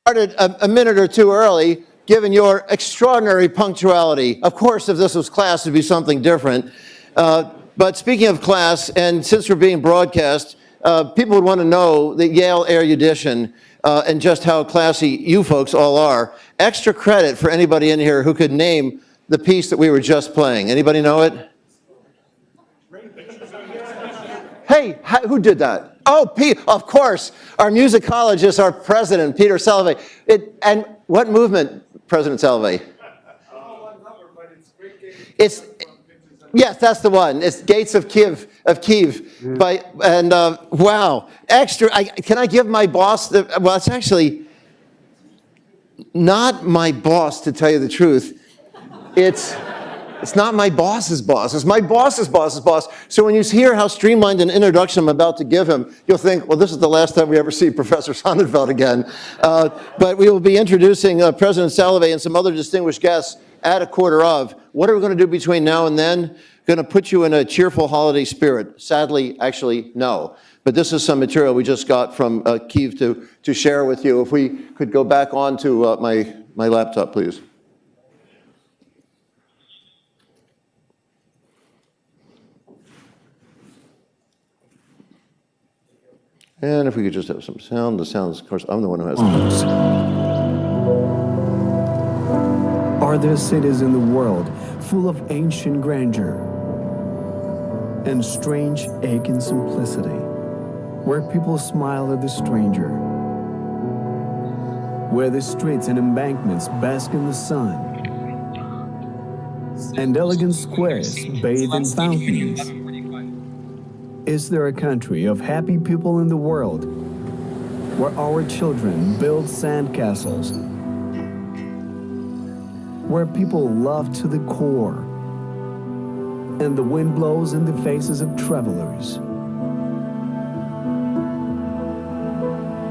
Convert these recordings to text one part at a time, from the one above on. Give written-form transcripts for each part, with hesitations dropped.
Started a minute or two early, given your extraordinary punctuality. Of course, if this was class, it'd be something different. But speaking of class, and since we're being broadcast, people would want to know the Yale erudition and just how classy you folks all are. Extra credit for anybody in here who could name the piece that we were just playing. Anybody know it? Hey, who did that? Oh, Pete, of course, our musicologist, our president, Peter Salovey. And what movement, President Salovey? It's, yes, that's the one. It's Gates of Kiev. Wow, extra. Can I give my boss well, it's actually not my boss, to tell you the truth. It's not my boss's boss. It's my boss's boss's boss. So when you hear how streamlined an introduction I'm about to give him, you'll think, well, this is the last time we ever see Professor Sonnenfeld again. But we will be introducing President Salovey and some other distinguished guests at 1:15. What are we going to do between now and then? Going to put you in a cheerful holiday spirit. Sadly, actually, no. But this is some material we just got from Kiev to share with you. If we could go back on to my laptop, please. And if we could just have some sound. The sound is, of course, I'm the one who has the Are there cities in the world full of ancient grandeur and strange aching simplicity, where people smile at the stranger, where the streets and embankments bask in the sun, and elegant squares bathe in fountains? Is there a country of happy people in the world where our children build sandcastles, where people love to the core, and the wind blows in the faces of travelers?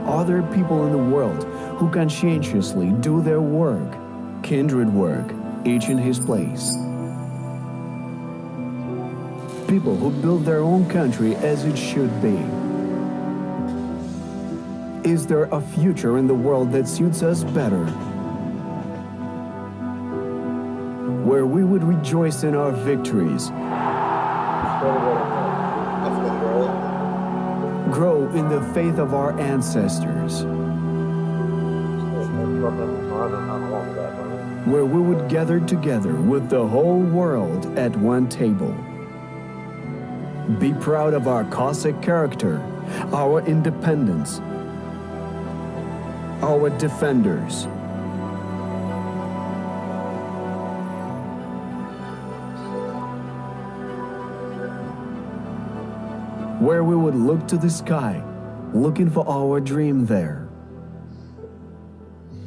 Are there people in the world who conscientiously do their work, kindred work, each in his place? People who build their own country as it should be. Is there a future in the world that suits us better, where we would rejoice in our victories, grow in the faith of our ancestors, where we would gather together with the whole world at one table? Be proud of our Cossack character, our independence, our defenders. Where we would look to the sky, looking for our dream there.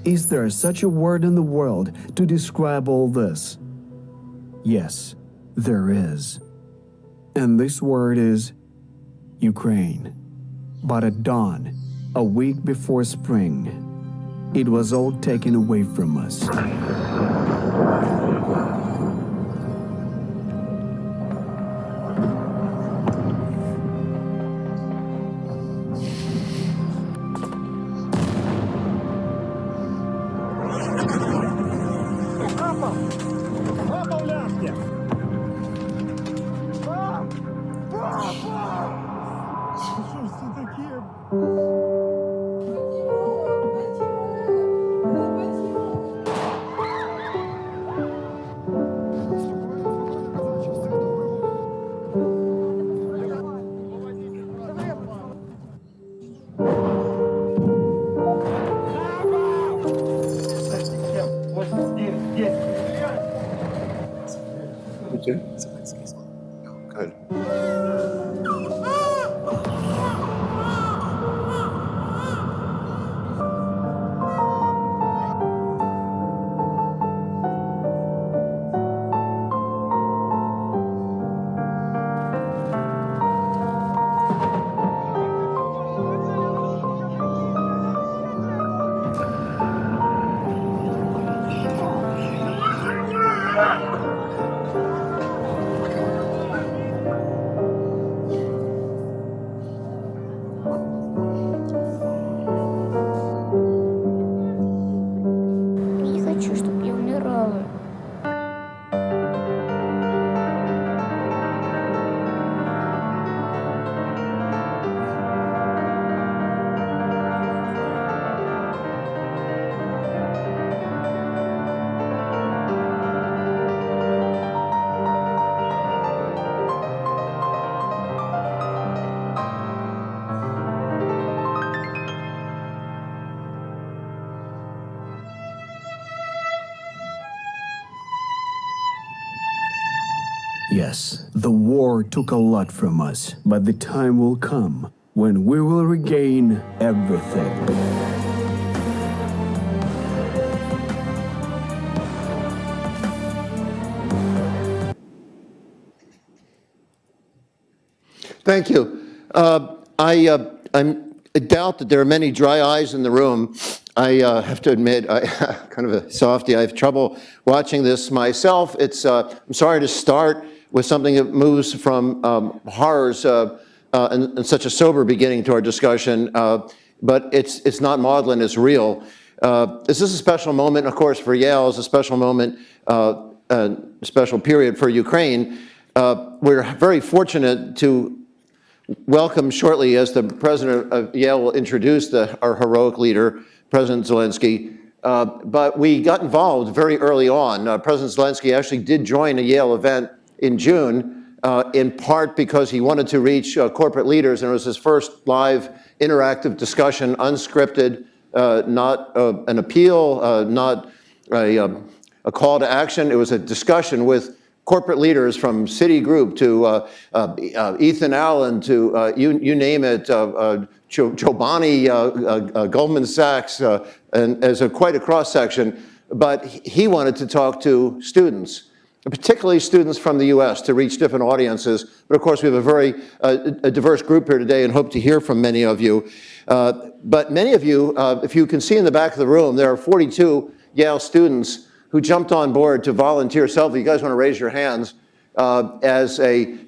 Is there such a word in the world to describe all this? Yes, there is. And this word is Ukraine. But at dawn, a week before spring, it was all taken away from us. Good. Yes, the war took a lot from us, but the time will come when we will regain everything. Thank you. I doubt that there are many dry eyes in the room. I have to admit, I kind of a softie. I have trouble watching this myself. I'm sorry to start with something that moves from horrors and such a sober beginning to our discussion, but it's not maudlin, it's real. This is a special moment, of course, for Yale. It's a special moment, a special period for Ukraine. We're very fortunate to welcome shortly, as the president of Yale will introduce our heroic leader, President Zelenskyy. But we got involved very early on. President Zelenskyy actually did join a Yale event in June, in part because he wanted to reach corporate leaders, and it was his first live interactive discussion, unscripted, not an appeal, not a call to action. It was a discussion with corporate leaders from Citigroup to Ethan Allen to you name it, Chobani, Goldman Sachs, and as quite a cross-section. But he wanted to talk to students, particularly students from the U.S., to reach different audiences. But of course, we have a very diverse group here today and hope to hear from many of you. But many of you, if you can see in the back of the room, there are 42 Yale students who jumped on board to volunteer. Salovey, you guys want to raise your hands, as a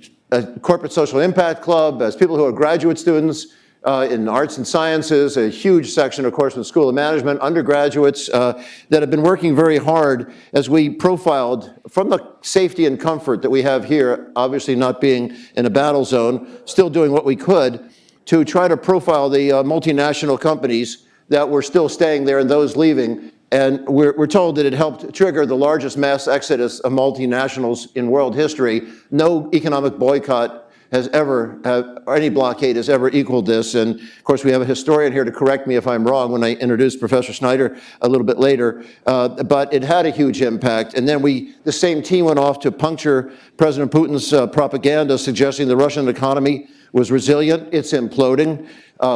corporate social impact club, as people who are graduate students in arts and sciences, a huge section, of course, in the School of Management, undergraduates that have been working very hard as we profiled from the safety and comfort that we have here, obviously not being in a battle zone, still doing what we could to try to profile the multinational companies that were still staying there and those leaving. And we're told that it helped trigger the largest mass exodus of multinationals in world history. No economic boycott has ever, or any blockade has ever equaled this. And of course, we have a historian here to correct me if I'm wrong when I introduce Professor Schneider a little bit later. But it had a huge impact. And then the same team went off to puncture President Putin's propaganda suggesting the Russian economy was resilient. It's imploding.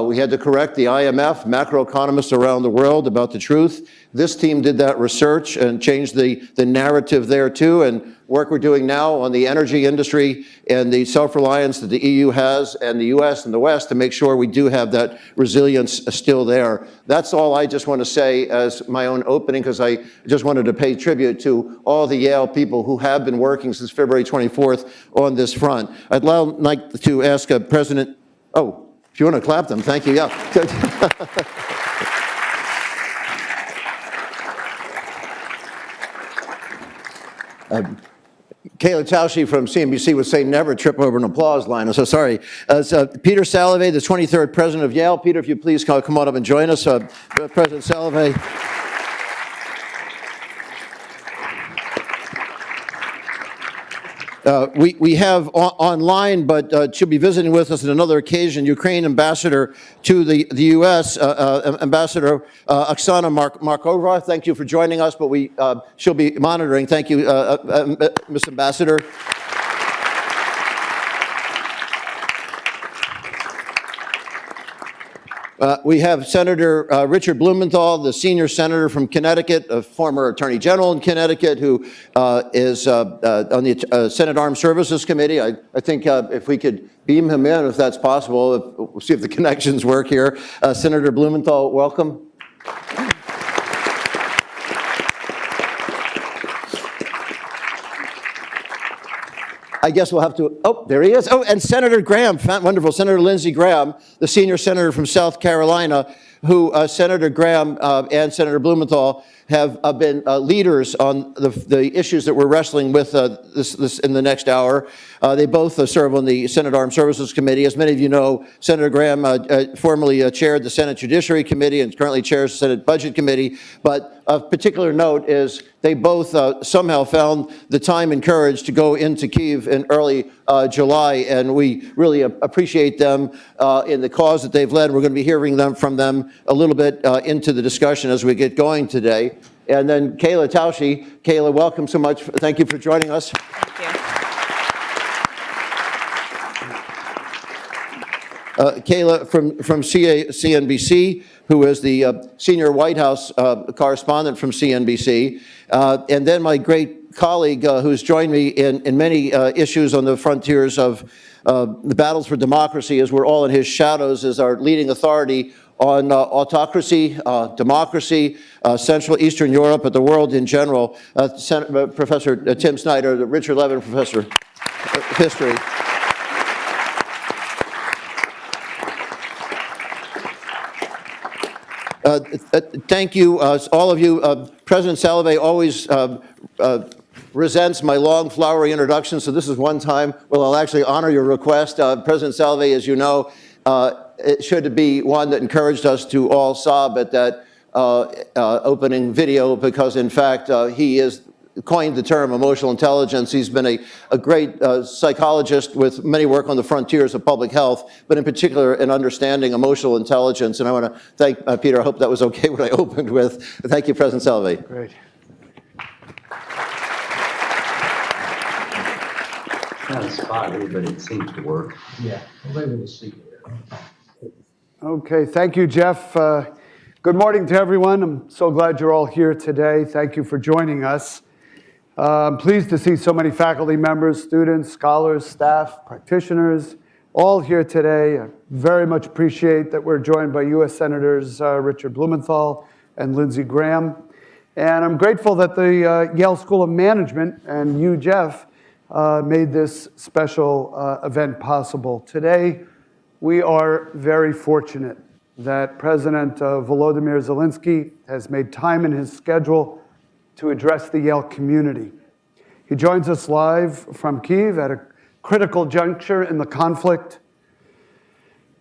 We had to correct the IMF, macroeconomists around the world about the truth. This team did that research and changed the narrative there too, and work we're doing now on the energy industry and the self-reliance that the EU has and the US and the West to make sure we do have that resilience still there. That's all I just want to say as my own opening, because I just wanted to pay tribute to all the Yale people who have been working since February 24th on this front. I'd now like to ask President, if you want to clap them, thank you, yeah. Kayla Tausche from CNBC would say never trip over an applause line. I'm so sorry. Peter Salovey, the 23rd president of Yale. Peter, if you please come on up and join us. President Salovey. We have online, but she'll be visiting with us on another occasion, Ukraine ambassador to the U.S., Ambassador Oksana Markova. Thank you for joining us, but she'll be monitoring. Thank you, Ms. Ambassador. We have Senator Richard Blumenthal, the senior senator from Connecticut, a former attorney general in Connecticut, who is on the Senate Armed Services Committee. I think if we could beam him in, if that's possible, we'll see if the connections work here. Senator Blumenthal, welcome. I guess we'll have to, there he is. And Senator Graham, wonderful, Senator Lindsey Graham, the senior senator from South Carolina, who Senator Graham and Senator Blumenthal have been leaders on the issues that we're wrestling with this in the next hour. They both serve on the Senate Armed Services Committee. As many of you know, Senator Graham formerly chaired the Senate Judiciary Committee and currently chairs the Senate Budget Committee. But of particular note is they both somehow found the time and courage to go into Kyiv in early July, and we really appreciate them in the cause that they've led. We're going to be hearing from them a little bit into the discussion as we get going today. And then Kayla Tausche. Kayla, welcome so much. Thank you for joining us. Thank you. Kayla from CNBC, who is the senior White House correspondent from CNBC, and then my great colleague who's joined me in many issues on the frontiers of the battles for democracy, as we're all in his shadows, is our leading authority on autocracy, democracy, Central Eastern Europe, but the world in general, Professor Tim Snyder, the Richard Levin Professor of History. Thank you, all of you. President Salovey always resents my long, flowery introduction, so this is one time where I'll actually honor your request. President Salovey, as you know, it should be one that encouraged us to all sob at that opening video, because in fact he is coined the term emotional intelligence. He's been a great psychologist with many work on the frontiers of public health, but in particular in understanding emotional intelligence. And I want to thank Peter. I hope that was okay what I opened with. Thank you, President Salovey. Great. Not a spot, but it seems to work. Yeah, I'm able to see it. Okay, thank you, Jeff. Good morning to everyone. I'm so glad you're all here today. Thank you for joining us. I'm pleased to see so many faculty members, students, scholars, staff, practitioners, all here today. I very much appreciate that we're joined by U.S. Senators Richard Blumenthal and Lindsey Graham. And I'm grateful that the Yale School of Management and you, Jeff, made this special event possible. Today, we are very fortunate that President Volodymyr Zelenskyy has made time in his schedule to address the Yale community. He joins us live from Kyiv at a critical juncture in the conflict.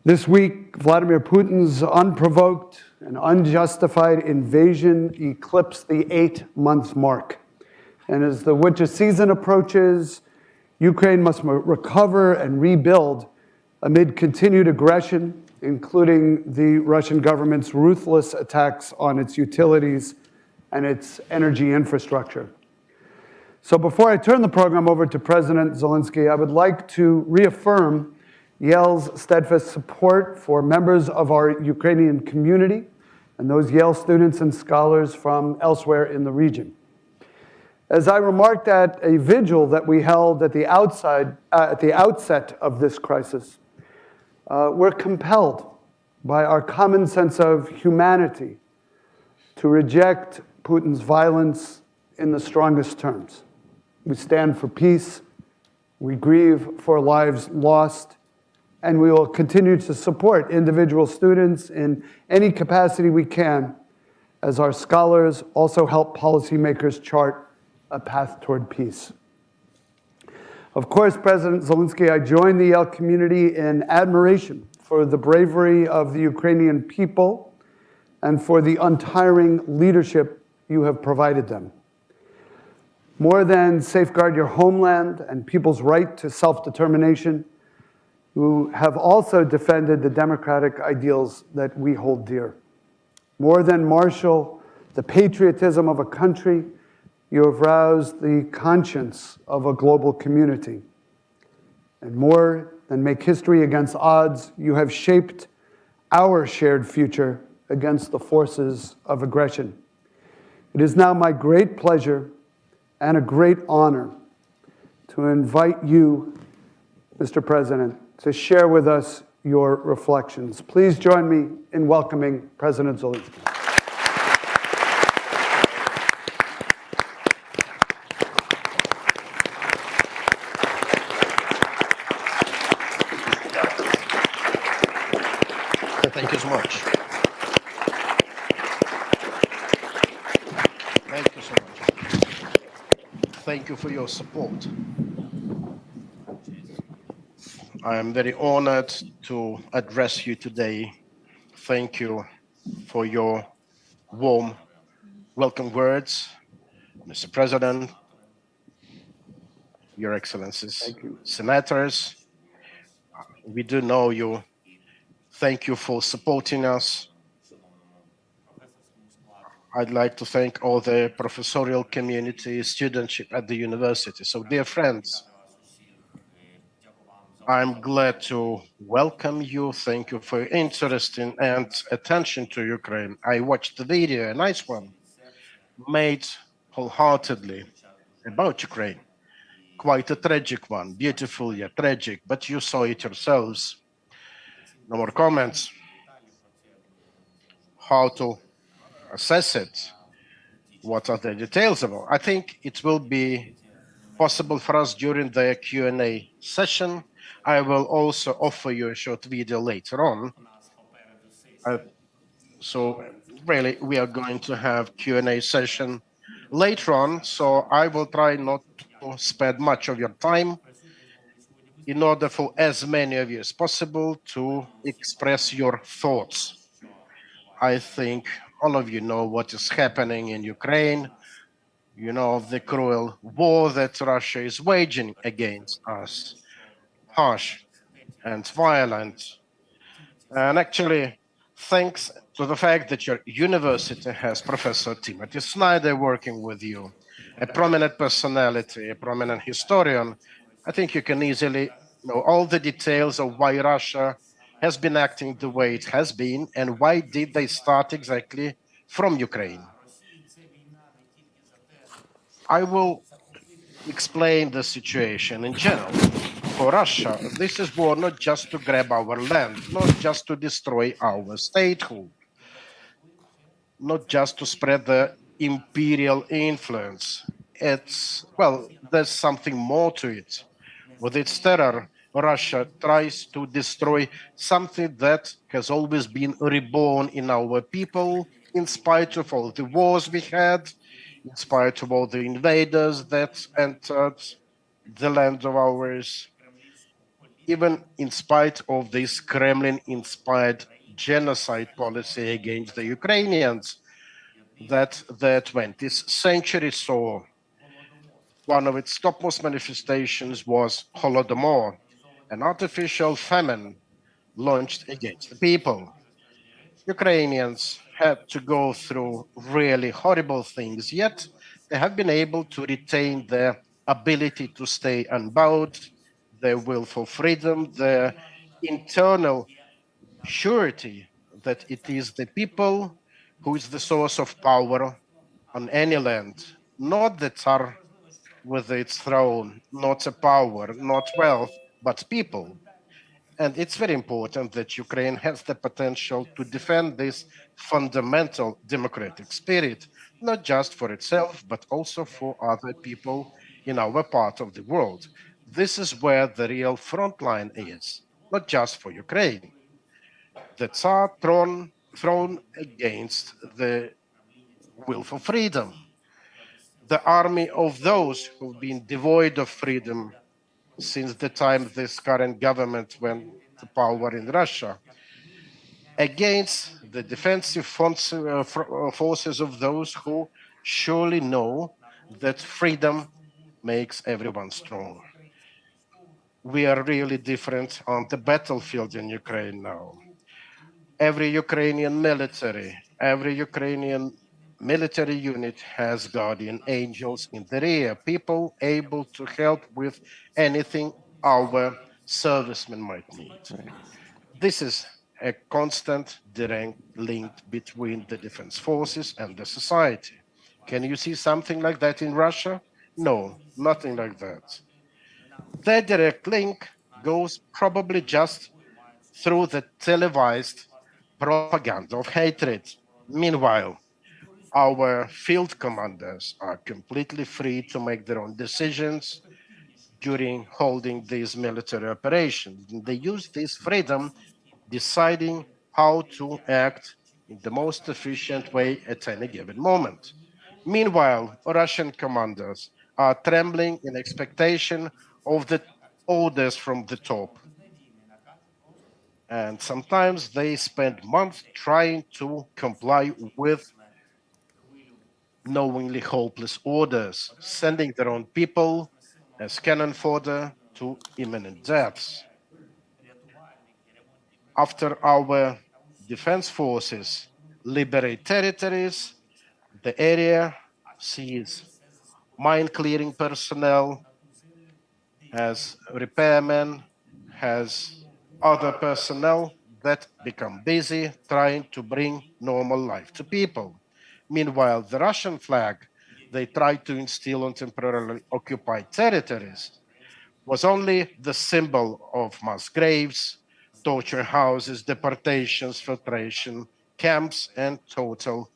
This week, Vladimir Putin's unprovoked and unjustified invasion eclipsed the 8-month mark. And as the winter season approaches, Ukraine must recover and rebuild amid continued aggression, including the Russian government's ruthless attacks on its utilities and its energy infrastructure. So before I turn the program over to President Zelenskyy, I would like to reaffirm Yale's steadfast support for members of our Ukrainian community and those Yale students and scholars from elsewhere in the region. As I remarked at a vigil that we held at the outset of this crisis, we're compelled by our common sense of humanity to reject Putin's violence in the strongest terms. We stand for peace, we grieve for lives lost, and we will continue to support individual students in any capacity we can, as our scholars also help policymakers chart a path toward peace. Of course, President Zelenskyy, I join the Yale community in admiration for the bravery of the Ukrainian people and for the untiring leadership you have provided them. More than safeguard your homeland and people's right to self-determination, you have also defended the democratic ideals that we hold dear. More than marshal the patriotism of a country, you have roused the conscience of a global community. And more than make history against odds, you have shaped our shared future against the forces of aggression. It is now my great pleasure and a great honor to invite you, Mr. President, to share with us your reflections. Please join me in welcoming President Zelenskyy. Thank you so much. Thank you so much. Thank you for your support. I am very honored to address you today. Thank you for your warm welcome words, Mr. President, Your Excellencies, Senators. We do know you. Thank you for supporting us. I'd like to thank all the professorial community, studentship at the university. So, dear friends, I'm glad to welcome you. Thank you for your interest in and attention to Ukraine. I watched the video, a nice one, made wholeheartedly about Ukraine. Quite a tragic one, beautiful yet tragic, but you saw it yourselves. No more comments. How to assess it? What are the details about? I think it will be possible for us during the Q&A session. I will also offer you a short video later on. So really, we are going to have Q&A session later on. So I will try not to spend much of your time in order for as many of you as possible to express your thoughts. I think all of you know what is happening in Ukraine. You know of the cruel war that Russia is waging against us. Harsh and violent. And actually, thanks to the fact that your university has Professor Timothy Snyder working with you, a prominent personality, a prominent historian, I think you can easily know all the details of why Russia has been acting the way it has been and why did they start exactly from Ukraine. I will explain the situation in general. For Russia, this is war not just to grab our land, not just to destroy our statehood, not just to spread the imperial influence. Well, there's something more to it. With its terror, Russia tries to destroy something that has always been reborn in our people, in spite of all the wars we had, in spite of all the invaders that entered the land of ours, even in spite of this Kremlin-inspired genocide policy against the Ukrainians that the 20th century saw. One of its topmost manifestations was Holodomor, an artificial famine launched against the people. Ukrainians had to go through really horrible things, yet they have been able to retain their ability to stay unbowed, their will for freedom, their internal surety that it is the people who is the source of power on any land, not the Tsar with its throne, not a power, not wealth, but people. And it's very important that Ukraine has the potential to defend this fundamental democratic spirit, not just for itself, but also for other people in our part of the world. This is where the real front line is, not just for Ukraine. The Tsar thrown against the will for freedom, the army of those who've been devoid of freedom since the time this current government went to power in Russia, against the defensive forces of those who surely know that freedom makes everyone strong. We are really different on the battlefield in Ukraine now. Every Ukrainian military unit has guardian angels in the rear, people able to help with anything our servicemen might need. This is a constant direct link between the defense forces and the society. Can you see something like that in Russia? No, nothing like that. That direct link goes probably just through the televised propaganda of hatred. Meanwhile, our field commanders are completely free to make their own decisions during holding these military operations. And they use this freedom deciding how to act in the most efficient way at any given moment. Meanwhile, Russian commanders are trembling in expectation of the orders from the top. And sometimes they spend months trying to comply with knowingly hopeless orders, sending their own people as cannon fodder to imminent deaths. After our defense forces liberate territories, the area sees mine clearing personnel, has repairmen, has other personnel that become busy trying to bring normal life to people. Meanwhile, the Russian flag they tried to instill on temporarily occupied territories was only the symbol of mass graves, torture houses, deportations, filtration camps, and total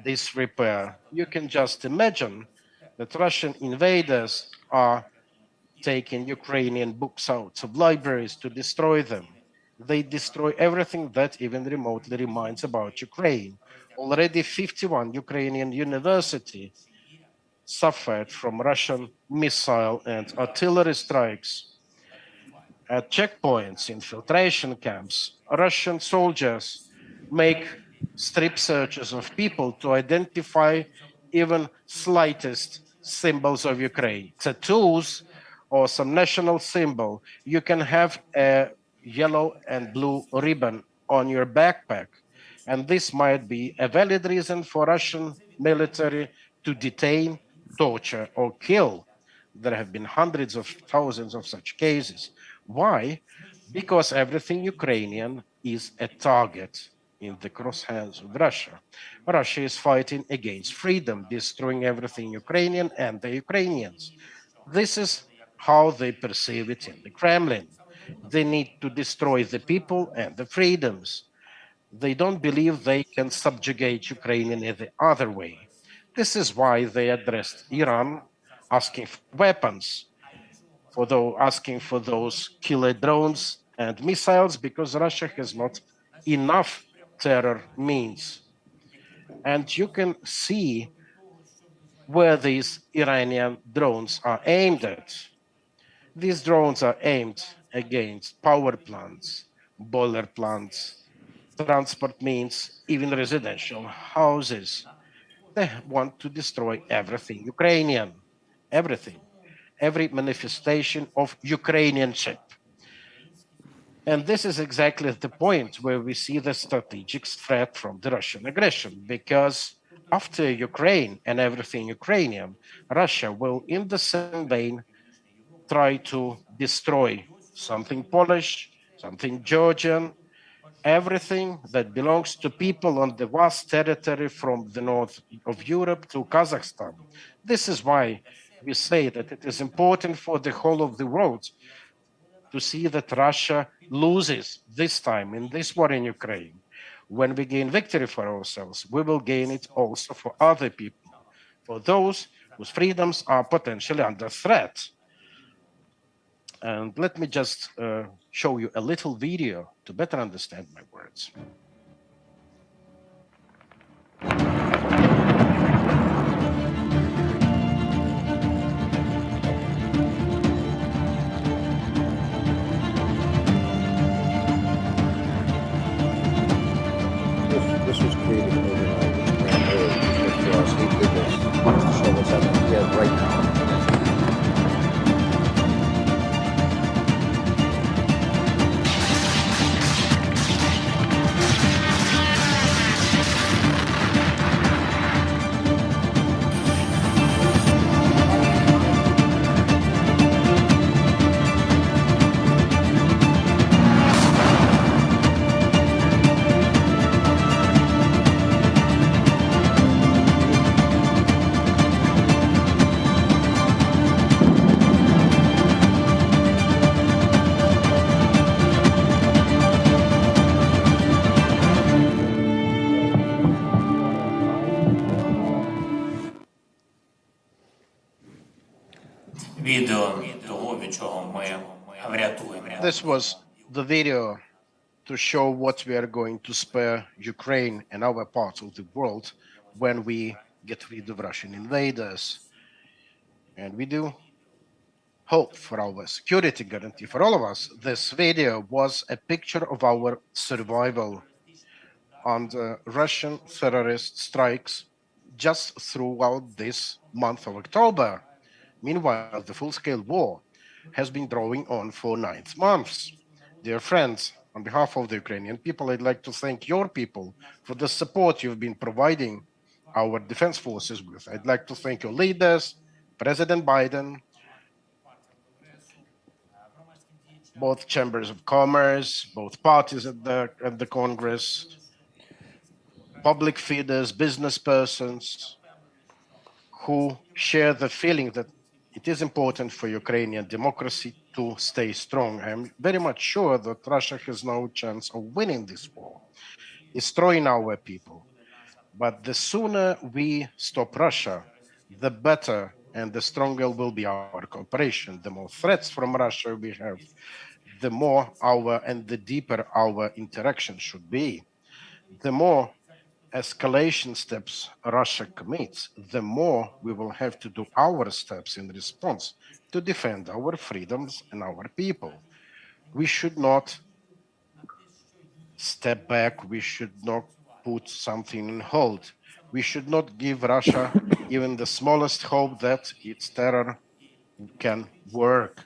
disrepair. You can just imagine that Russian invaders are taking Ukrainian books out of libraries to destroy them. They destroy everything that even remotely reminds about Ukraine. Already 51 Ukrainian universities suffered from Russian missile and artillery strikes. At checkpoints, infiltration camps, Russian soldiers make strip searches of people to identify even slightest symbols of Ukraine, tattoos or some national symbol. You can have a yellow and blue ribbon on your backpack, and this might be a valid reason for Russian military to detain, torture, or kill. There have been hundreds of thousands of such cases. Why? Because everything Ukrainian is a target in the crosshairs of Russia. Russia is fighting against freedom, destroying everything Ukrainian and the Ukrainians. This is how they perceive it in the Kremlin. They need to destroy the people and the freedoms. They don't believe they can subjugate Ukraine in the other way. This is why they addressed Iran, asking for weapons, asking for those killer drones and missiles, because Russia has not enough terror means. And you can see where these Iranian drones are aimed at. These drones are aimed against power plants, boiler plants, transport means, even residential houses. They want to destroy everything Ukrainian, everything, every manifestation of Ukrainianship. And this is exactly the point where we see the strategic threat from the Russian aggression, because after Ukraine and everything Ukrainian, Russia will, in the same vein, try to destroy something Polish, something Georgian, everything that belongs to people on the vast territory from the north of Europe to Kazakhstan. This is why we say that it is important for the whole of the world to see that Russia loses this time in this war in Ukraine. When we gain victory for ourselves, we will gain it also for other people, for those whose freedoms are potentially under threat. And let me just show you a little video to better understand my words. This was created overnight. It's brand new. It's just for us. We did this to show what's happening here right now. Відео того, від чого ми врятуємо. This was the video to show what we are going to spare Ukraine and our parts of the world when we get rid of Russian invaders. And we do hope for our security guarantee for all of us. This video was a picture of our survival under Russian terrorist strikes just throughout this month of October. Meanwhile, the full-scale war has been drawing on for 9 months. Dear friends, on behalf of the Ukrainian people, I'd like to thank your people for the support you've been providing our defense forces with. I'd like to thank your leaders, President Biden, both chambers of commerce, both parties at the Congress, public figures, business persons who share the feeling that it is important for Ukrainian democracy to stay strong. I'm very much sure that Russia has no chance of winning this war, destroying our people. But the sooner we stop Russia, the better and the stronger will be our cooperation. The more threats from Russia we have, the more our and the deeper our interaction should be. The more escalation steps Russia commits, the more we will have to do our steps in response to defend our freedoms and our people. We should not step back. We should not put something on hold. We should not give Russia even the smallest hope that its terror can work.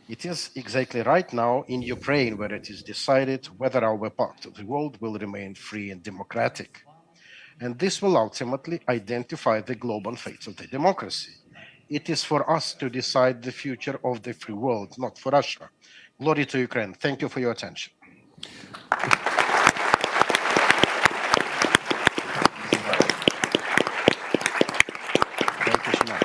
It is exactly right now in Ukraine where it is decided whether our part of the world will remain free and democratic. And this will ultimately identify the global fate of the democracy. It is for us to decide the future of the free world, not for Russia. Glory to Ukraine. Thank you for your attention. Thank you so much.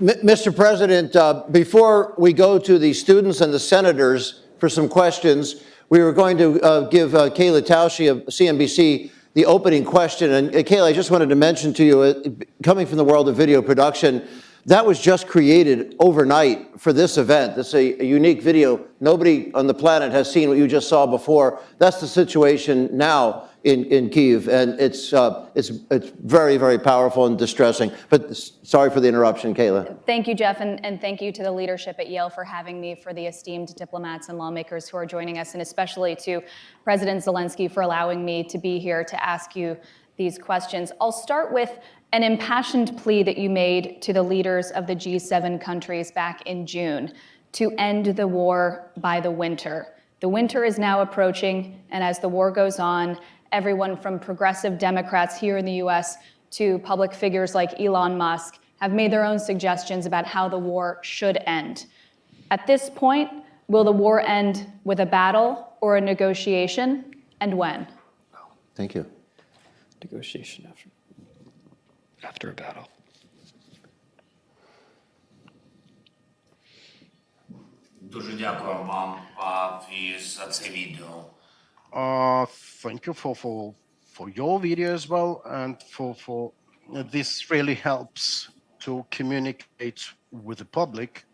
Mr. President, before we go to the students and the senators for some questions, we were going to give Kayla Tausche of CNBC the opening question. And Kayla, I just wanted to mention to you, coming from the world of video production, that was just created overnight for this event. This is a unique video. Nobody on the planet has seen what you just saw before. That's the situation now in Kyiv, and it's very, very powerful and distressing. But sorry for the interruption, Kayla. Thank you, Jeff, and thank you to the leadership at Yale for having me, for the esteemed diplomats and lawmakers who are joining us, and especially to President Zelenskyy for allowing me to be here to ask you these questions. I'll start with an impassioned plea that you made to the leaders of the G7 countries back in June to end the war by the winter. The winter is now approaching, and as the war goes on, everyone from progressive Democrats here in the US to public figures like Elon Musk have made their own suggestions about how the war should end. At this point, will the war end with a battle or a negotiation, and when? Thank you. Negotiation after a battle. Дуже дякую вам і за це відео. Thank you for your video as well, and for this really helps to communicate with the public.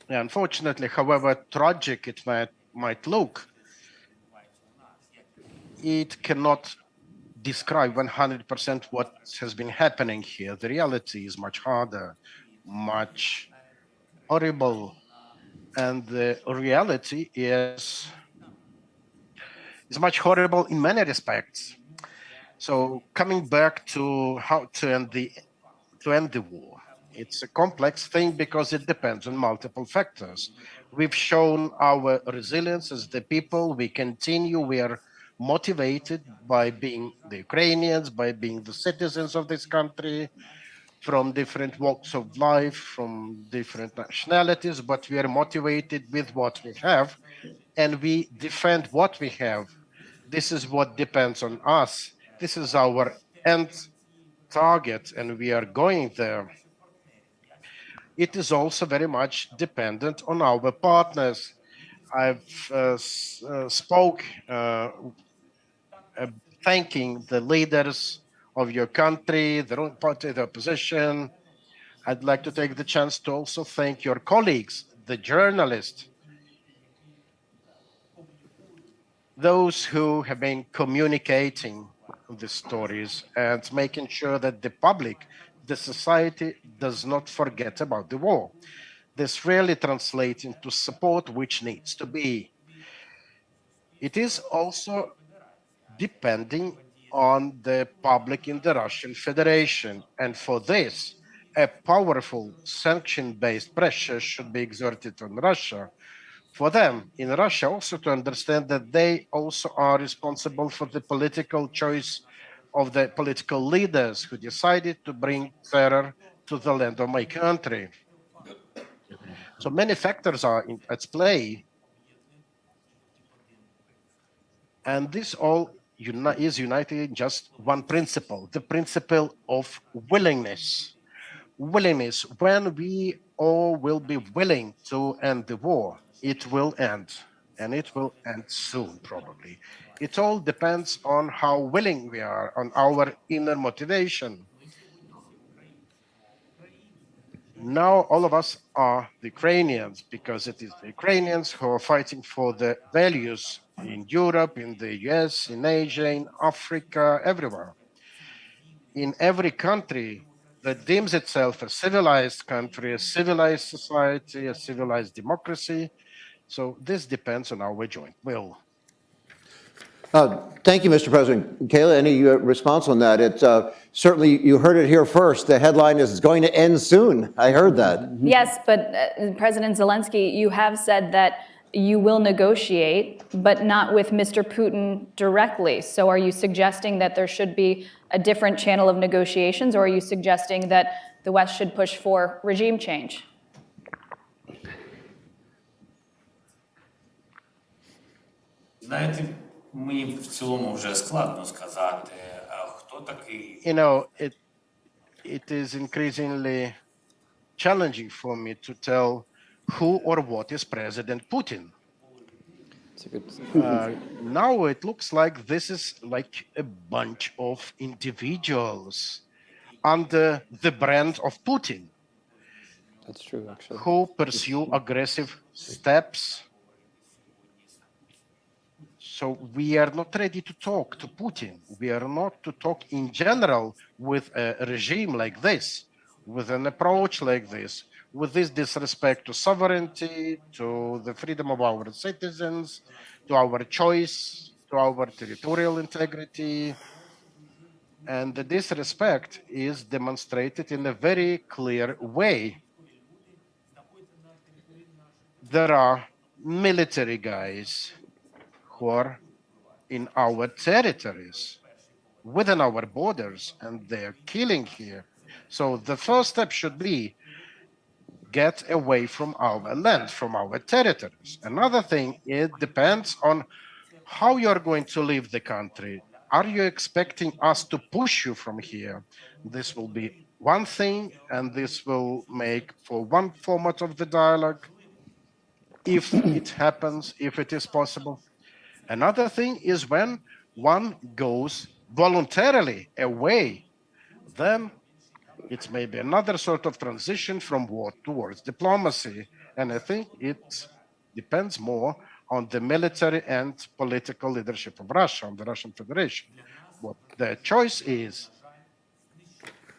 Unfortunately, however tragic it might look, it cannot describe 100% what has been happening here. The reality is much harder, much horrible, and the reality is much horrible in many respects. So coming back to how to end the war, it's a complex thing because it depends on multiple factors. We've shown our resilience as the people. We continue. We are motivated by being the Ukrainians, by being the citizens of this country, from different walks of life, from different nationalities, but we are motivated with what we have, and we defend what we have. This is what depends on us. This is our end target, and we are going there. It is also very much dependent on our partners. I've spoke thanking the leaders of your country, the own party, the opposition. I'd like to take the chance to also thank your colleagues, the journalists, those who have been communicating the stories and making sure that the public, the society, does not forget about the war. This really translates into support which needs to be. It is also depending on the public in the Russian Federation. And for this, a powerful sanction-based pressure should be exerted on Russia for them in Russia also to understand that they also are responsible for the political choice of the political leaders who decided to bring terror to the land of my country. So many factors are at play, and this all is united in just one principle, the principle of willingness. Willingness, when we all will be willing to end the war, it will end, and it will end soon, probably. It all depends on how willing we are, on our inner motivation. Now, all of us are the Ukrainians because it is the Ukrainians who are fighting for the values in Europe, in the US, in Asia, in Africa, everywhere. In every country that deems itself a civilized country, a civilized society, a civilized democracy. So this depends on our joint will. Thank you, Mr. President. Kayla, any response on that? Certainly, you heard it here first. The headline is, it's going to end soon. I heard that. Yes, but President Zelensky, you have said that you will negotiate, but not with Mr. Putin directly. So are you suggesting that there should be a different channel of negotiations, or are you suggesting that the West should push for regime change? Знаєте, мені в цілому вже складно сказати, хто такий. You know, it is increasingly challenging for me to tell who or what is President Putin. It's a good. Now it looks like this is like a bunch of individuals under the brand of Putin That's true, actually. who pursue aggressive steps. So we are not ready to talk to Putin. We are not to talk in general with a regime like this, with an approach like this, with this disrespect to sovereignty, to the freedom of our citizens, to our choice, to our territorial integrity. And the disrespect is demonstrated in a very clear way. There are military guys who are in our territories, within our borders, and they're killing here. So the first step should be get away from our land, from our territories. Another thing, it depends on how you're going to leave the country. Are you expecting us to push you from here? This will be one thing, and this will make for one format of the dialogue, if it happens, if it is possible. Another thing is when one goes voluntarily away, then it's maybe another sort of transition from war towards diplomacy. And I think it depends more on the military and political leadership of Russia, on the Russian Federation, what their choice is.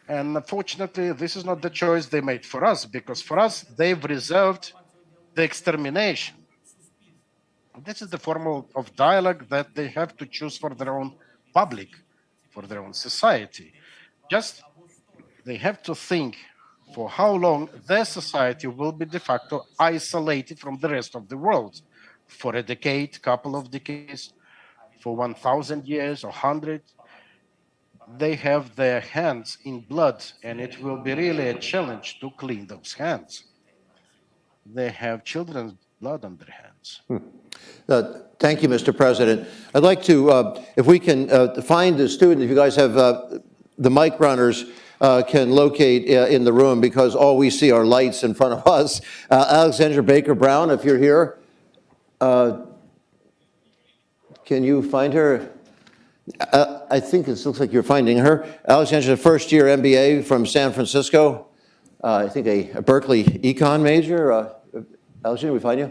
And unfortunately, this is not the choice they made for us, because for us, they've reserved the extermination. This is the form of dialogue that they have to choose for their own public, for their own society. Just they have to think for how long their society will be de facto isolated from the rest of the world. For a decade, couple of decades, for 1,000 years or 100. They have their hands in blood, and it will be really a challenge to clean those hands. They have children's blood on their hands. Thank you, Mr. President. I'd like to, if we can find the student, if you guys have the mic runners, can locate in the room, because all we see are lights in front of us. Alexandra Baker Brown, if you're here, can you find her? I think it looks like you're finding her. Alexandra's a first-year MBA from San Francisco. I think a Berkeley econ major. Alexandra, we find you?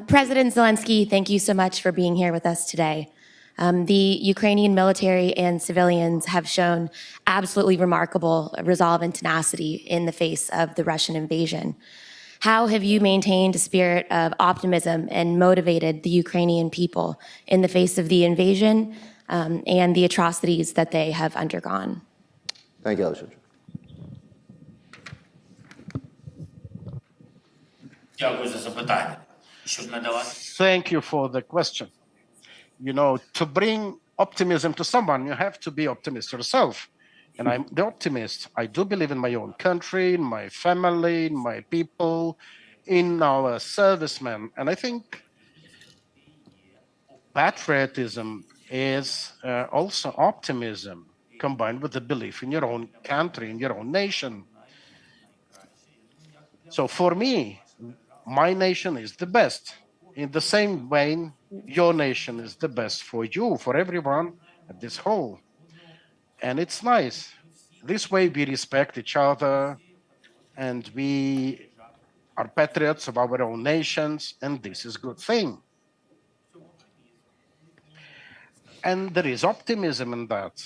President Zelensky, thank you so much for being here with us today. The Ukrainian military and civilians have shown absolutely remarkable resolve and tenacity in the face of the Russian invasion. How have you maintained a spirit of optimism and motivated the Ukrainian people in the face of the invasion and the atrocities that they have undergone? Thank you, Alexandra. Дякую за запитання. щоб надавати. Thank you for the question. You know, to bring optimism to someone, you have to be optimist yourself. And I'm the optimist. I do believe in my own country, in my family, in my people, in our servicemen. And I think patriotism is also optimism combined with the belief in your own country, in your own nation. So for me, my nation is the best. In the same vein, your nation is the best for you, for everyone at this whole. And it's nice. This way we respect each other and we are patriots of our own nations, and this is a good thing. And there is optimism in that.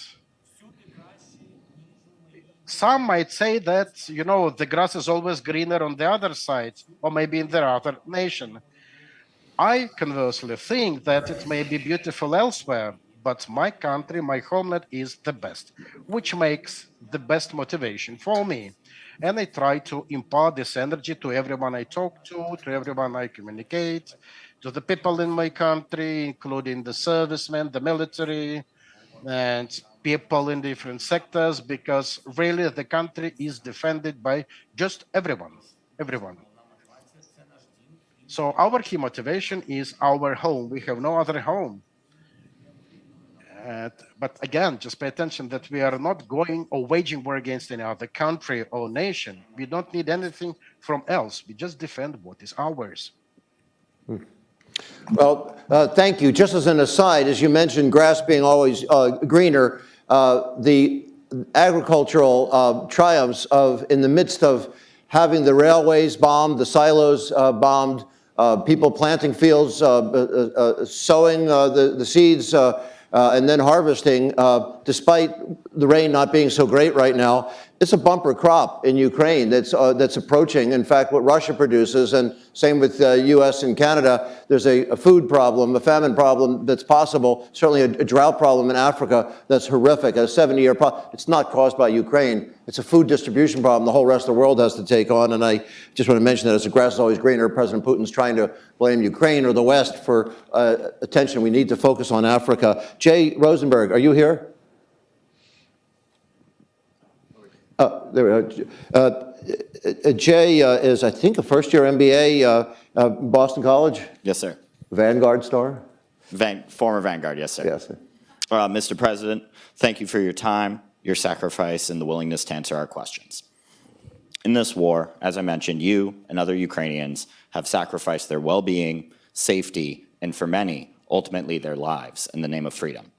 Some might say that, you know, the grass is always greener on the other side, or maybe in the other nation. I conversely think that it may be beautiful elsewhere, but my country, my homeland is the best, which makes the best motivation for me. And I try to impart this energy to everyone I talk to everyone I communicate, to the people in my country, including the servicemen, the military, and people in different sectors, because really the country is defended by just everyone. So our key motivation is our home. We have no other home. But again, just pay attention that we are not going or waging war against any other country or nation. We don't need anything from else. We just defend what is ours. Well, thank you. Just as an aside, as you mentioned, grass being always greener, the agricultural triumphs of, in the midst of having the railways bombed, the silos bombed, people planting fields, sowing the seeds, and then harvesting, despite the rain not being so great right now, it's a bumper crop in Ukraine that's approaching, in fact, what Russia produces, and same with U.S. and Canada. There's a food problem, a famine problem that's possible, certainly a drought problem in Africa that's horrific, a 70-year problem. It's not caused by Ukraine. It's a food distribution problem the whole rest of the world has to take on, and I just want to mention that as the grass is always greener, President Putin's trying to blame Ukraine or the West for attention. We need to focus on Africa. Jay Rosenberg, are you here? There we are. Jay is, I think, a first-year MBA, Boston College? Yes, sir. Vanguard star? Former Vanguard, yes, sir. Yes, sir. Mr. President, thank you for your time, your sacrifice, and the willingness to answer our questions. In this war, as I mentioned, you and other Ukrainians have sacrificed their well-being, safety, and for many, ultimately their lives in the name of freedom.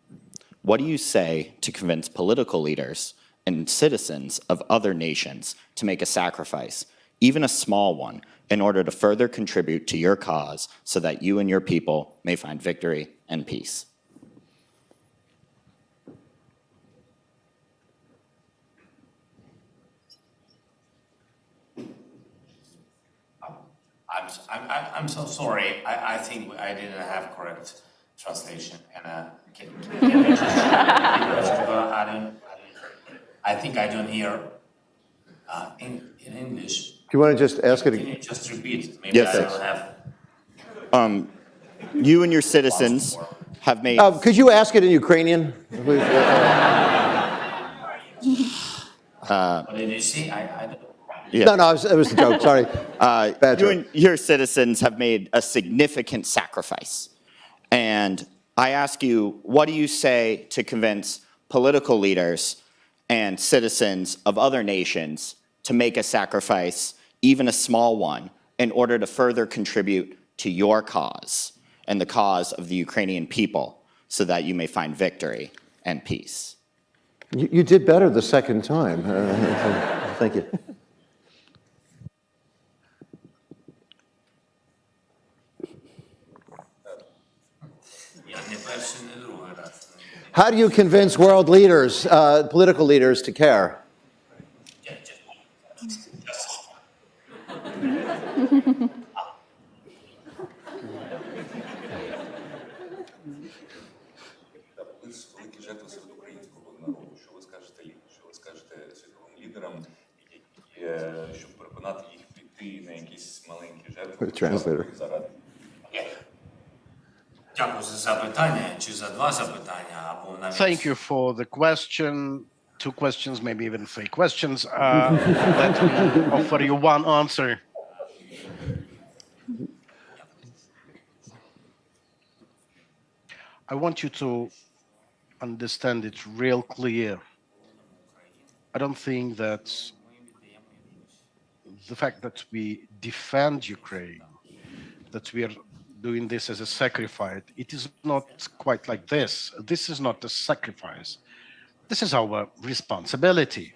What do you say to convince political leaders and citizens of other nations to make a sacrifice, even a small one, in order to further contribute to your cause so that you and your people may find victory and peace? I'm so sorry. I think I didn't have correct translation. And I think I don't hear in English. Do you want to just ask it Can again? you just repeat? Maybe Yes, I sir. don't have. You and your citizens have made... Could you ask it in Ukrainian? What did you say? I don't. Yeah. No, it was a joke, sorry. Bad You joke. and your citizens have made a significant sacrifice. And I ask you, what do you say to convince political leaders and citizens of other nations to make a sacrifice, even a small one, in order to further contribute to your cause and the cause of the Ukrainian people so that you may find victory and peace? You did better the second time. Thank you. How do you convince world leaders, political leaders, to care? Великі жертви серед українського народу. Що ви скажете світовим лідерам, щоб переконати їх піти на якісь маленькі жертви заради Дякую за запитання чи за два запитання або навіть. Thank you for the question. Two questions, maybe even three questions. Let me offer you one answer. I want you to understand it real clear. I don't think that the fact that we defend Ukraine, that we are doing this as a sacrifice, it is not quite like this. This is not a sacrifice. This is our responsibility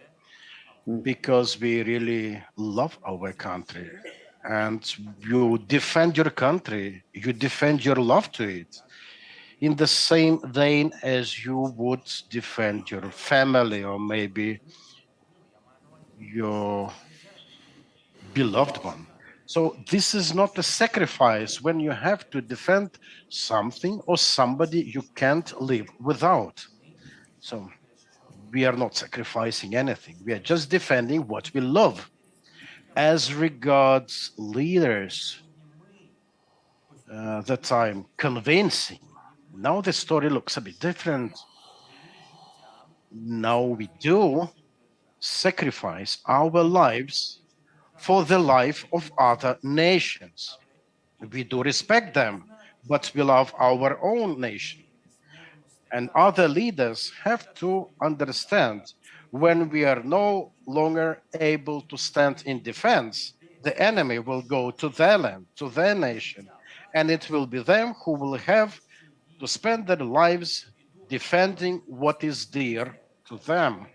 because we really love our country. And you defend your country, you defend your love to it in the same vein as you would defend your family or maybe your beloved one. So this is not a sacrifice when you have to defend something or somebody you can't live without. So we are not sacrificing anything. We are just defending what we love. As regards leaders that I'm convincing, now the story looks a bit different. Now we do sacrifice our lives for the life of other nations. We do respect them, but we love our own nation. And other leaders have to understand when we are no longer able to stand in defense, the enemy will go to their land, to their nation, and it will be them who will have to spend their lives defending what is dear to them.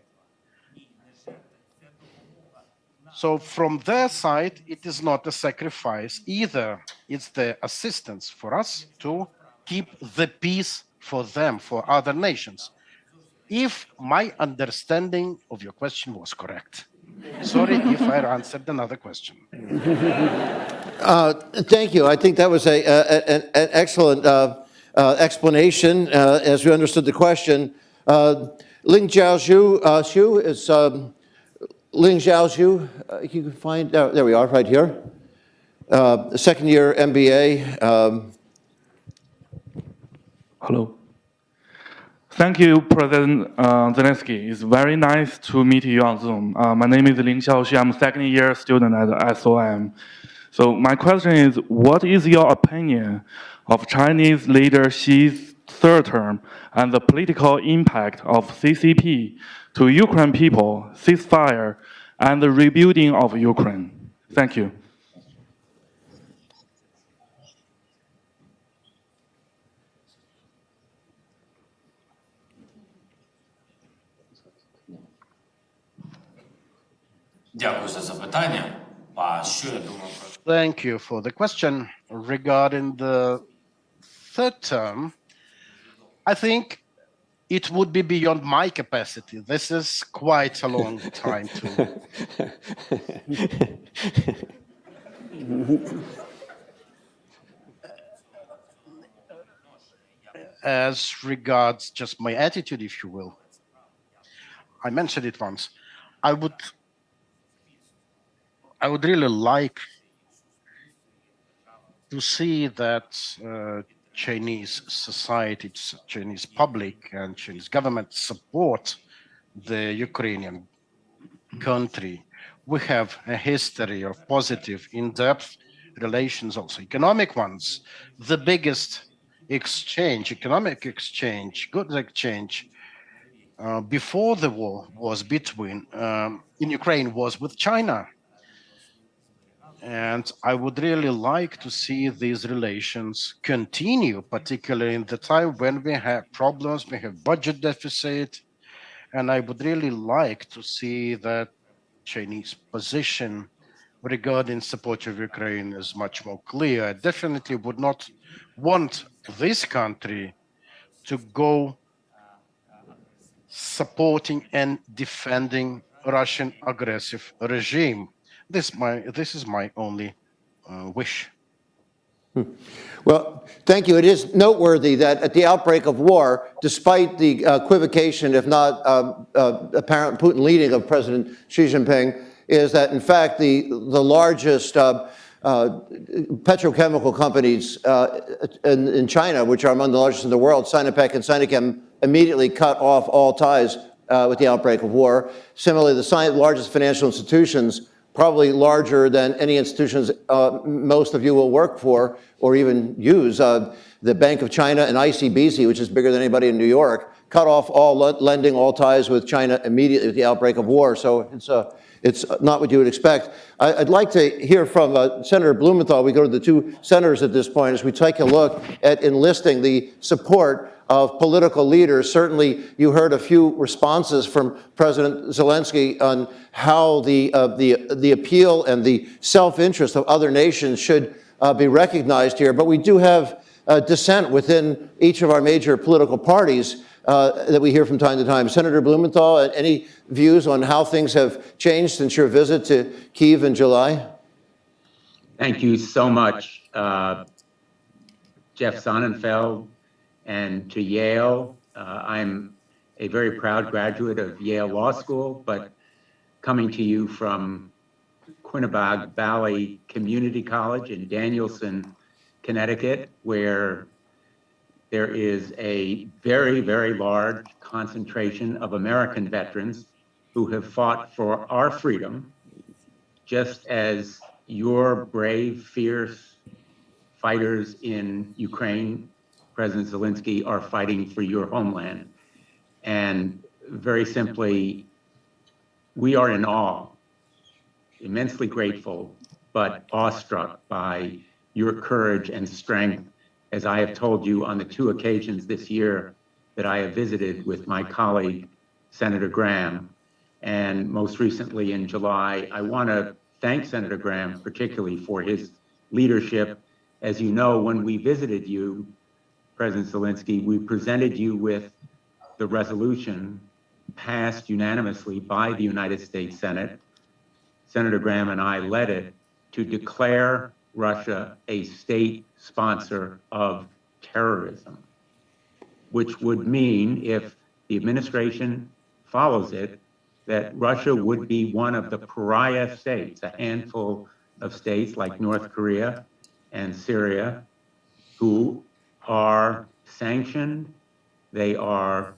So from their side, it is not a sacrifice either. It's the assistance for us to keep the peace for them, for other nations. If my understanding of your question was correct. Sorry if I answered another question. Thank you. I think that was an excellent explanation as we understood the question. Ling Zhaozhu is Ling Zhaozhu. You can find, there we are, right here. Second year MBA. Hello. Thank you, President Zelenskyy. It's very nice to meet you on Zoom. My name is Ling Xiaoxu. I'm a second year student at SOM. So my question is, what is your opinion of Chinese leader Xi's third term and the political impact of CCP to Ukraine people, ceasefire, and the rebuilding of Ukraine? Thank you. Дякую за запитання. А що я думаю про Thank you for the question. Regarding the third term, I think it would be beyond my capacity. This is quite a long time to. As regards just my attitude, if you will, I mentioned it once. I would really like to see that Chinese society, Chinese public, and Chinese government support the Ukrainian country. We have a history of positive, in-depth relations, also economic ones. The biggest exchange, economic exchange, goods exchange before the war was between, in Ukraine, was with China. And I would really like to see these relations continue, particularly in the time when we have problems, we have budget deficit. And I would really like to see that Chinese position regarding support of Ukraine is much more clear. I definitely would not want this country to go supporting and defending Russian aggressive regime. This is my only wish. Well, thank you. It is noteworthy that at the outbreak of war, despite the equivocation, if not apparent Putin leading of President Xi Jinping, is that in fact the largest petrochemical companies in China, which are among the largest in the world, Sinopec and Sinochem, immediately cut off all ties with the outbreak of war. Similarly, the largest financial institutions, probably larger than any institutions most of you will work for or even use, the Bank of China and ICBC, which is bigger than anybody in New York, cut off all lending, all ties with China immediately with the outbreak of war. So it's not what you would expect. I'd like to hear from Senator Blumenthal. We go to the two senators at this point as we take a look at enlisting the support of political leaders. Certainly, you heard a few responses from President Zelenskyy on how the appeal and the self-interest of other nations should be recognized here. But we do have dissent within each of our major political parties that we hear from time to time. Senator Blumenthal, any views on how things have changed since your visit to Kyiv in July? Thank you so much, Jeff Sonnenfeld, and to Yale. I'm a very proud graduate of Yale Law School, but coming to you from Quinebaug Valley Community College in Danielson, Connecticut, where there is a very, very large concentration of American veterans who have fought for our freedom, just as your brave, fierce fighters in Ukraine, President Zelenskyy, are fighting for your homeland. And very simply, we are in awe, immensely grateful, but awestruck by your courage and strength, as I have told you on the 2 occasions this year that I have visited with my colleague, Senator Graham. And most recently in July, I want to thank Senator Graham particularly for his leadership. As you know, when we visited you, President Zelenskyy, we presented you with the resolution passed unanimously by the United States Senate. Senator Graham and I led it to declare Russia a state sponsor of terrorism, which would mean, if the administration follows it, that Russia would be one of the pariah states, a handful of states like North Korea and Syria, who are sanctioned, they are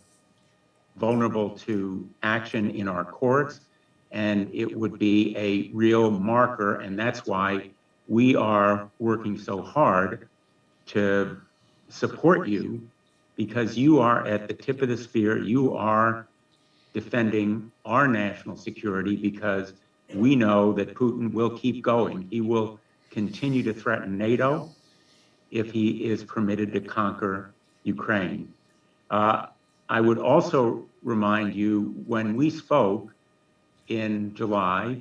vulnerable to action in our courts, and it would be a real marker, and that's why we are working so hard to support you, because you are at the tip of the spear. You are defending our national security, because we know that Putin will keep going. He will continue to threaten NATO if he is permitted to conquer Ukraine. I would also remind you, when we spoke in July,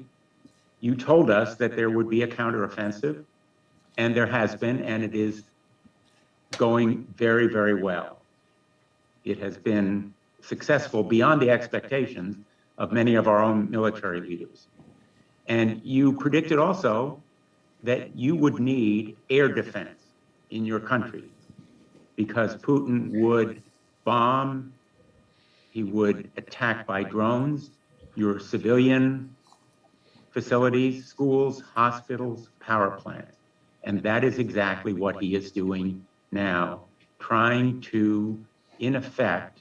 you told us that there would be a counteroffensive, and there has been, and it is going very, very well. It has been successful beyond the expectations of many of our own military leaders. And you predicted also that you would need air defense in your country, because Putin would bomb, he would attack by drones your civilian facilities, schools, hospitals, power plants. And that is exactly what he is doing now, trying to, in effect,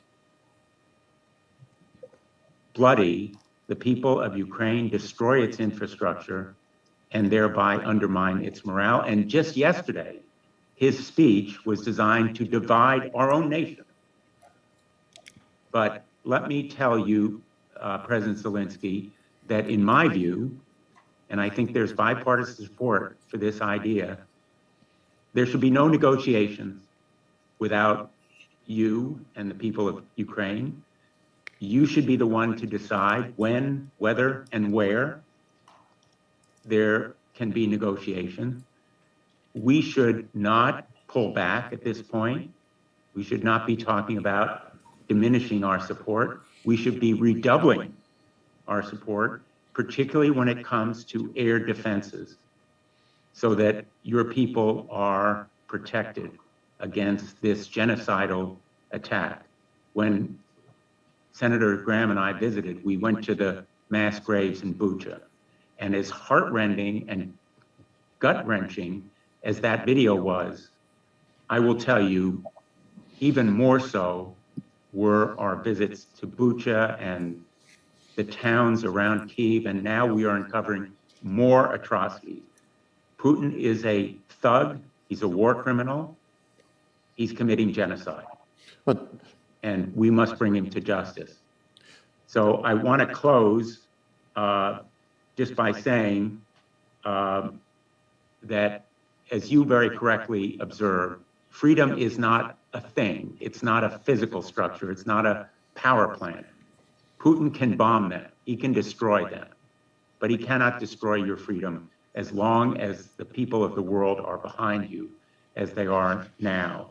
bloody the people of Ukraine, destroy its infrastructure, and thereby undermine its morale. And just yesterday, his speech was designed to divide our own nation. But let me tell you, President Zelenskyy, that in my view, and I think there's bipartisan support for this idea, there should be no negotiations without you and the people of Ukraine. You should be the one to decide when, whether, and where there can be negotiation. We should not pull back at this point. We should not be talking about diminishing our support. We should be redoubling our support, particularly when it comes to air defenses, so that your people are protected against this genocidal attack. When Senator Graham and I visited, we went to the mass graves in Bucha, and as heartrending and gut-wrenching as that video was, I will tell you, even more so were our visits to Bucha and the towns around Kyiv, and now we are uncovering more atrocities. Putin is a thug, he's a war criminal, he's committing genocide. And we must bring him to justice. So I want to close just by saying that, as you very correctly observed, freedom is not a thing. It's not a physical structure. It's not a power plant. Putin can bomb them. He can destroy them. But he cannot destroy your freedom as long as the people of the world are behind you, as they are now.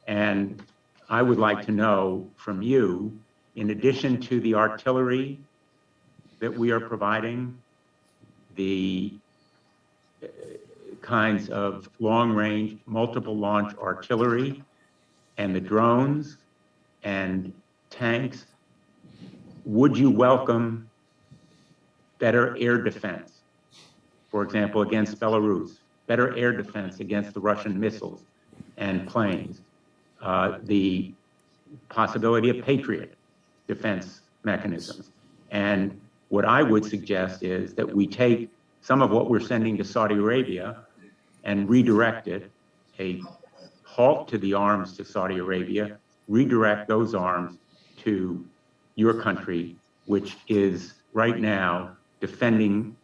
And I would like to know from you, in addition to the artillery that we are providing, the kinds of long-range, multiple-launch artillery and the drones and tanks, would you welcome better air defense, for example, against Belarus, better air defense against the Russian missiles and planes, the possibility of Patriot defense mechanisms? And what I would suggest is that we take some of what we're sending to Saudi Arabia and redirect it, a halt to the arms to Saudi Arabia, redirect those arms to your country, which is right now defending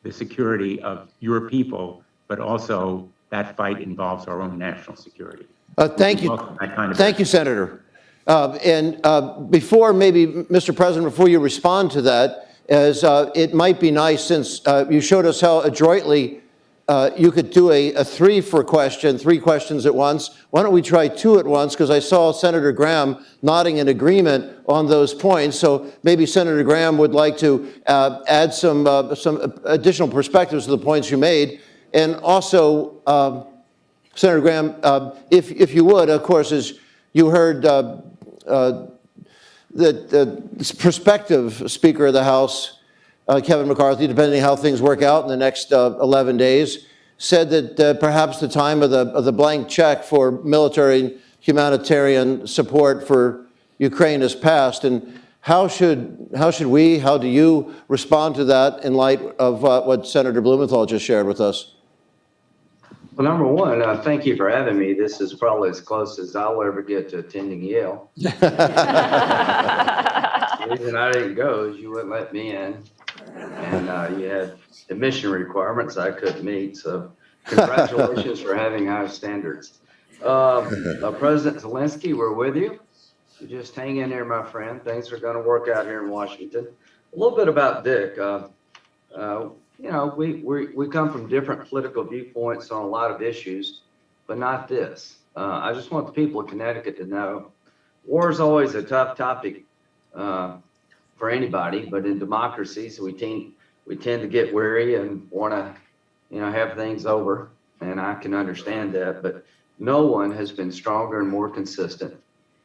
the security of your people, but also that fight involves our own national security. Thank you. Thank you, Senator. Before, maybe, Mr. President, before you respond to that, as it might be nice, since you showed us how adroitly you could do a three questions at once. Why don't we try two at once? Because I saw Senator Graham nodding in agreement on those points. So maybe Senator Graham would like to add some additional perspectives to the points you made. And also, Senator Graham, if you would, of course, as you heard the prospective Speaker of the House, Kevin McCarthy, depending on how things work out in the next 11 days, said that perhaps the time of the blank check for military and humanitarian support for Ukraine has passed. And how do you respond to that in light of what Senator Blumenthal just shared with us? Well, number one, thank you for having me. This is probably as close as I'll ever get to attending Yale. The reason I didn't go is you wouldn't let me in. And you had admission requirements I couldn't meet. So congratulations for having high standards. President Zelenskyy, we're with you. So just hang in there, my friend. Things are going to work out here in Washington. A little bit about Dick. You know, we come from different political viewpoints on a lot of issues, but not this. I just want the people of Connecticut to know war is always a tough topic for anybody, but in democracies, we tend to get weary and want to, have things over, and I can understand that. But no one has been stronger and more consistent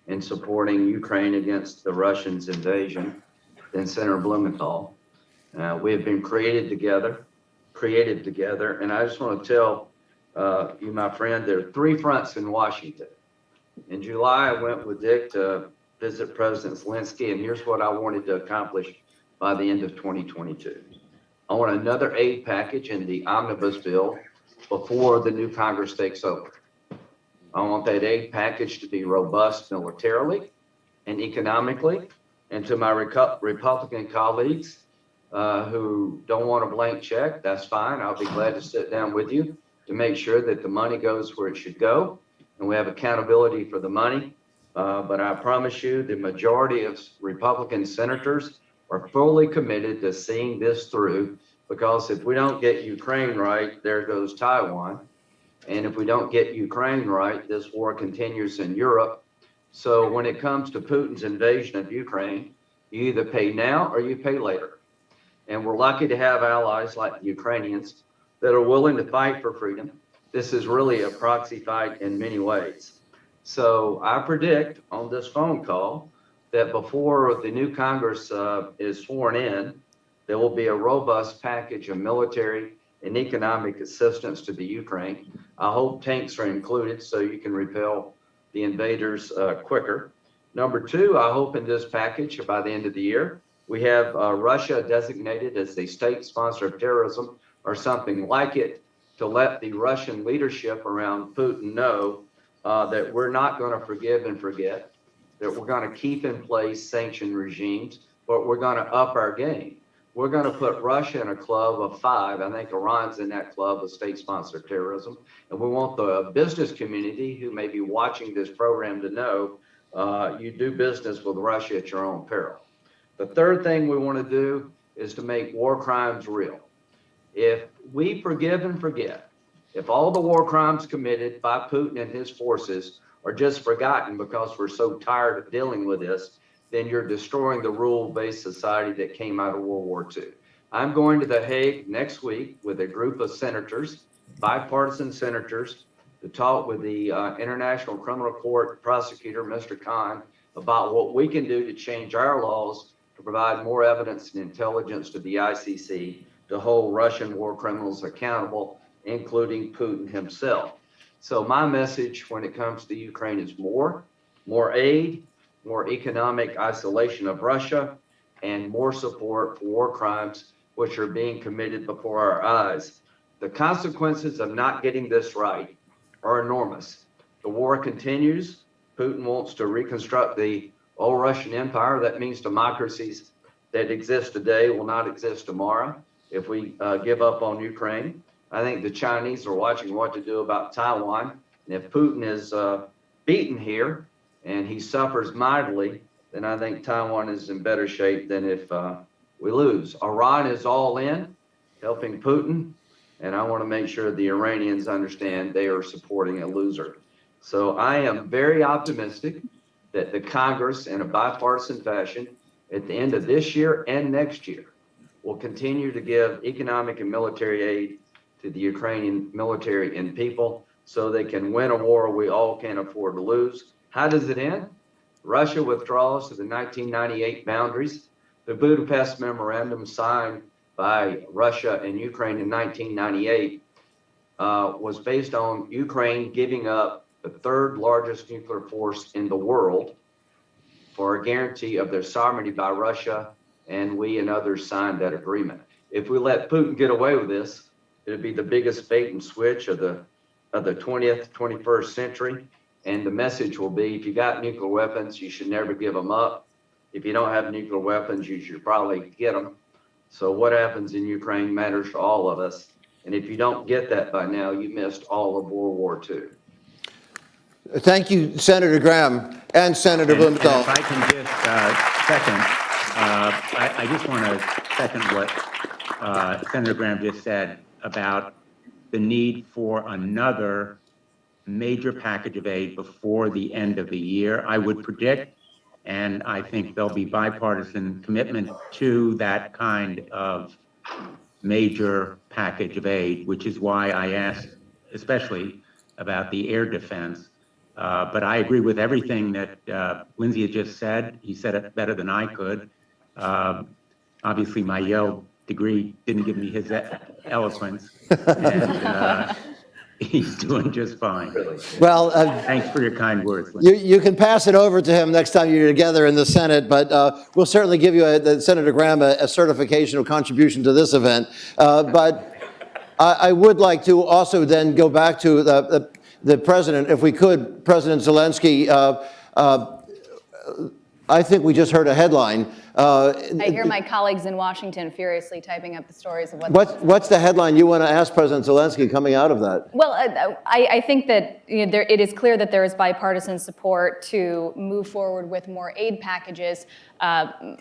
in supporting Ukraine against the Russians' invasion than Senator Blumenthal. We have been created together, and I just want to tell you, my friend, there are three fronts in Washington. In July, I went with Dick to visit President Zelenskyy, and here's what I wanted to accomplish by the end of 2022. I want another aid package in the omnibus bill before the new Congress takes over. I want that aid package to be robust militarily and economically. And to my Republican colleagues who don't want a blank check, that's fine. I'll be glad to sit down with you to make sure that the money goes where it should go and we have accountability for the money. But I promise you, the majority of Republican senators are fully committed to seeing this through, because if we don't get Ukraine right, there goes Taiwan. And if we don't get Ukraine right, this war continues in Europe. So when it comes to Putin's invasion of Ukraine, you either pay now or you pay later. And we're lucky to have allies like the Ukrainians that are willing to fight for freedom. This is really a proxy fight in many ways. So I predict on this phone call that before the new Congress is sworn in, there will be a robust package of military and economic assistance to the Ukraine. I hope tanks are included so you can repel the invaders quicker. Number two, I hope in this package by the end of the year, we have Russia designated as a state sponsor of terrorism or something like it, to let the Russian leadership around Putin know that we're not going to forgive and forget, that we're going to keep in place sanction regimes, but we're going to up our game. We're going to put Russia in a club of 5. I think Iran's in that club of state-sponsored terrorism. And we want the business community who may be watching this program to know you do business with Russia at your own peril. The third thing we want to do is to make war crimes real. If we forgive and forget, if all the war crimes committed by Putin and his forces are just forgotten because we're so tired of dealing with this, then you're destroying the rule-based society that came out of World War II. I'm going to The Hague next week with a group of senators, bipartisan senators, to talk with the International Criminal Court prosecutor, Mr. Khan, about what we can do to change our laws to provide more evidence and intelligence to the ICC to hold Russian war criminals accountable, including Putin himself. So my message when it comes to Ukraine is more aid, more economic isolation of Russia, and more support for war crimes which are being committed before our eyes. The consequences of not getting this right are enormous. The war continues. Putin wants to reconstruct the old Russian Empire. That means democracies that exist today will not exist tomorrow if we give up on Ukraine. I think the Chinese are watching what to do about Taiwan. And if Putin is beaten here and he suffers mightily, then I think Taiwan is in better shape than if we lose. Iran is all in, helping Putin. And I want to make sure the Iranians understand they are supporting a loser. So I am very optimistic that the Congress, in a bipartisan fashion, at the end of this year and next year, will continue to give economic and military aid to the Ukrainian military and people so they can win a war we all can't afford to lose. How does it end? Russia withdraws to the 1998 boundaries. The Budapest Memorandum signed by Russia and Ukraine in 1998 was based on Ukraine giving up the third largest nuclear force in the world for a guarantee of their sovereignty by Russia, and we and others signed that agreement. If we let Putin get away with this, it'd be the biggest bait and switch of the 20th, 21st century. And the message will be, if you got nuclear weapons, you should never give them up. If you don't have nuclear weapons, you should probably get them. So what happens in Ukraine matters to all of us. And if you don't get that by now, you missed all of World War II. Thank you, Senator Graham and Senator Blumenthal. If I can just second, I just want to second what Senator Graham just said about the need for another major package of aid before the end of the year. I would predict, and I think there'll be bipartisan commitment to that kind of major package of aid, which is why I asked especially about the air defense. But I agree with everything that Lindsay had just said. He said it better than I could. Obviously, my Yale degree didn't give me his eloquence, and he's doing just fine. Well, thanks for your kind words, Lindsay. you can pass it over to him next time you're together in the Senate, but we'll certainly give you, Senator Graham, a certification of contribution to this event. But I would like to also then go back to the president, if we could, President Zelenskyy. I think we just heard a headline. I hear my colleagues in Washington furiously typing up the stories of what's the headline you want to ask President Zelenskyy coming out of that? Well, I think that it is clear that there is bipartisan support to move forward with more aid packages,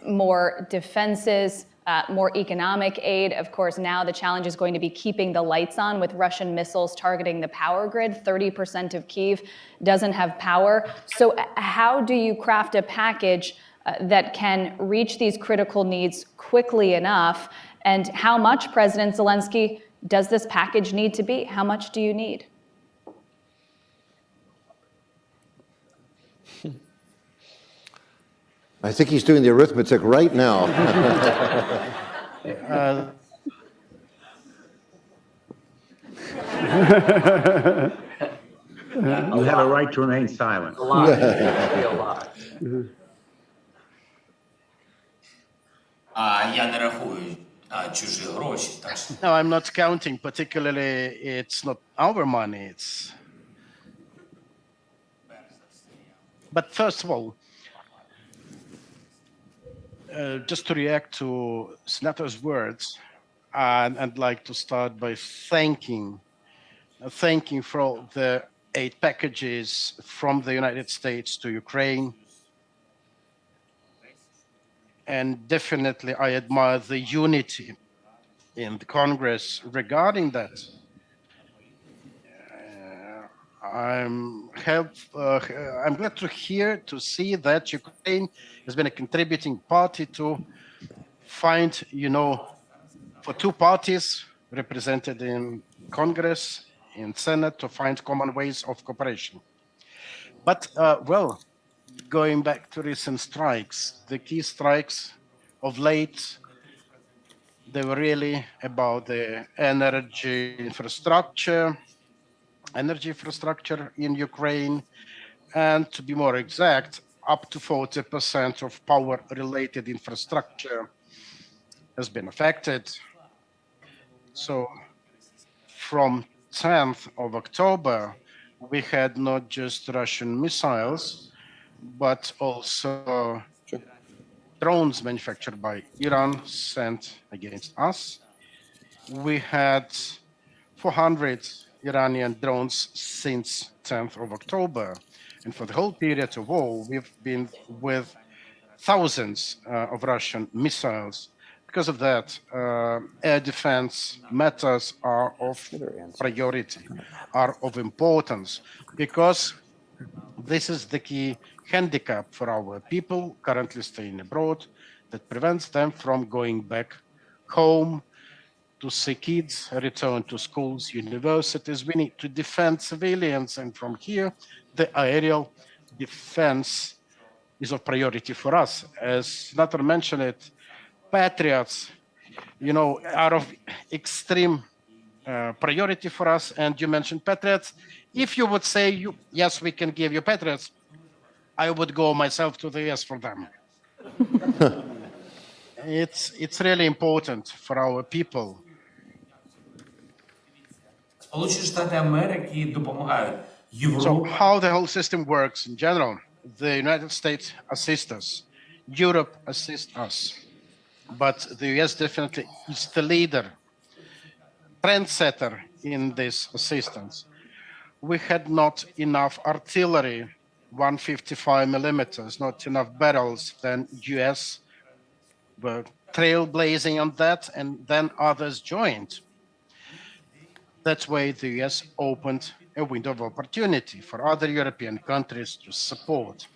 more defenses, more economic aid. Of course, now the challenge is going to be keeping the lights on with Russian missiles targeting the power grid. 30% of Kyiv doesn't have power. So how do you craft a package that can reach these critical needs quickly enough? And how much, President Zelenskyy, does this package need to be? How much do you need? I think he's doing the arithmetic right now. You have a right to remain silent. A lot. A lot. Я не рахую чужі гроші, так що No, I'm not counting. Particularly, it's not our money. But first of all, just to react to Senator's words, I'd like to start by thanking for all the aid packages from the United States to Ukraine. And definitely, I admire the unity in the Congress regarding that. I'm glad to see that Ukraine has been a contributing party to find, for two parties represented in Congress, in Senate, to find common ways of cooperation. But, going back to recent strikes, the key strikes of late, they were really about the energy infrastructure in Ukraine, and to be more exact, up to 40% of power-related infrastructure has been affected. So from 10th of October, we had not just Russian missiles, but also drones manufactured by Iran sent against us. We had 400 Iranian drones since 10th of October. And for the whole period of war, we've been with thousands of Russian missiles. Because of that, air defense matters are of priority, are of importance, because this is the key handicap for our people currently staying abroad that prevents them from going back home to see kids return to schools, universities. We need to defend civilians, and from here, the aerial defense is of priority for us. As Senator mentioned it, Patriots, are of extreme priority for us, and you mentioned Patriots. If you would say, yes, we can give you Patriots, I would go myself to the US for them. It's really important for our people. Сполучені Штати Америки допомагають Європі. So how the whole system works in general, the United States assists us, Europe assists us, but the US definitely is the leader, trendsetter in this assistance. We had not enough artillery, 155 millimeters, not enough barrels. Then US were trailblazing on that, and then others joined. That's why the US opened a window of opportunity for other European countries to support.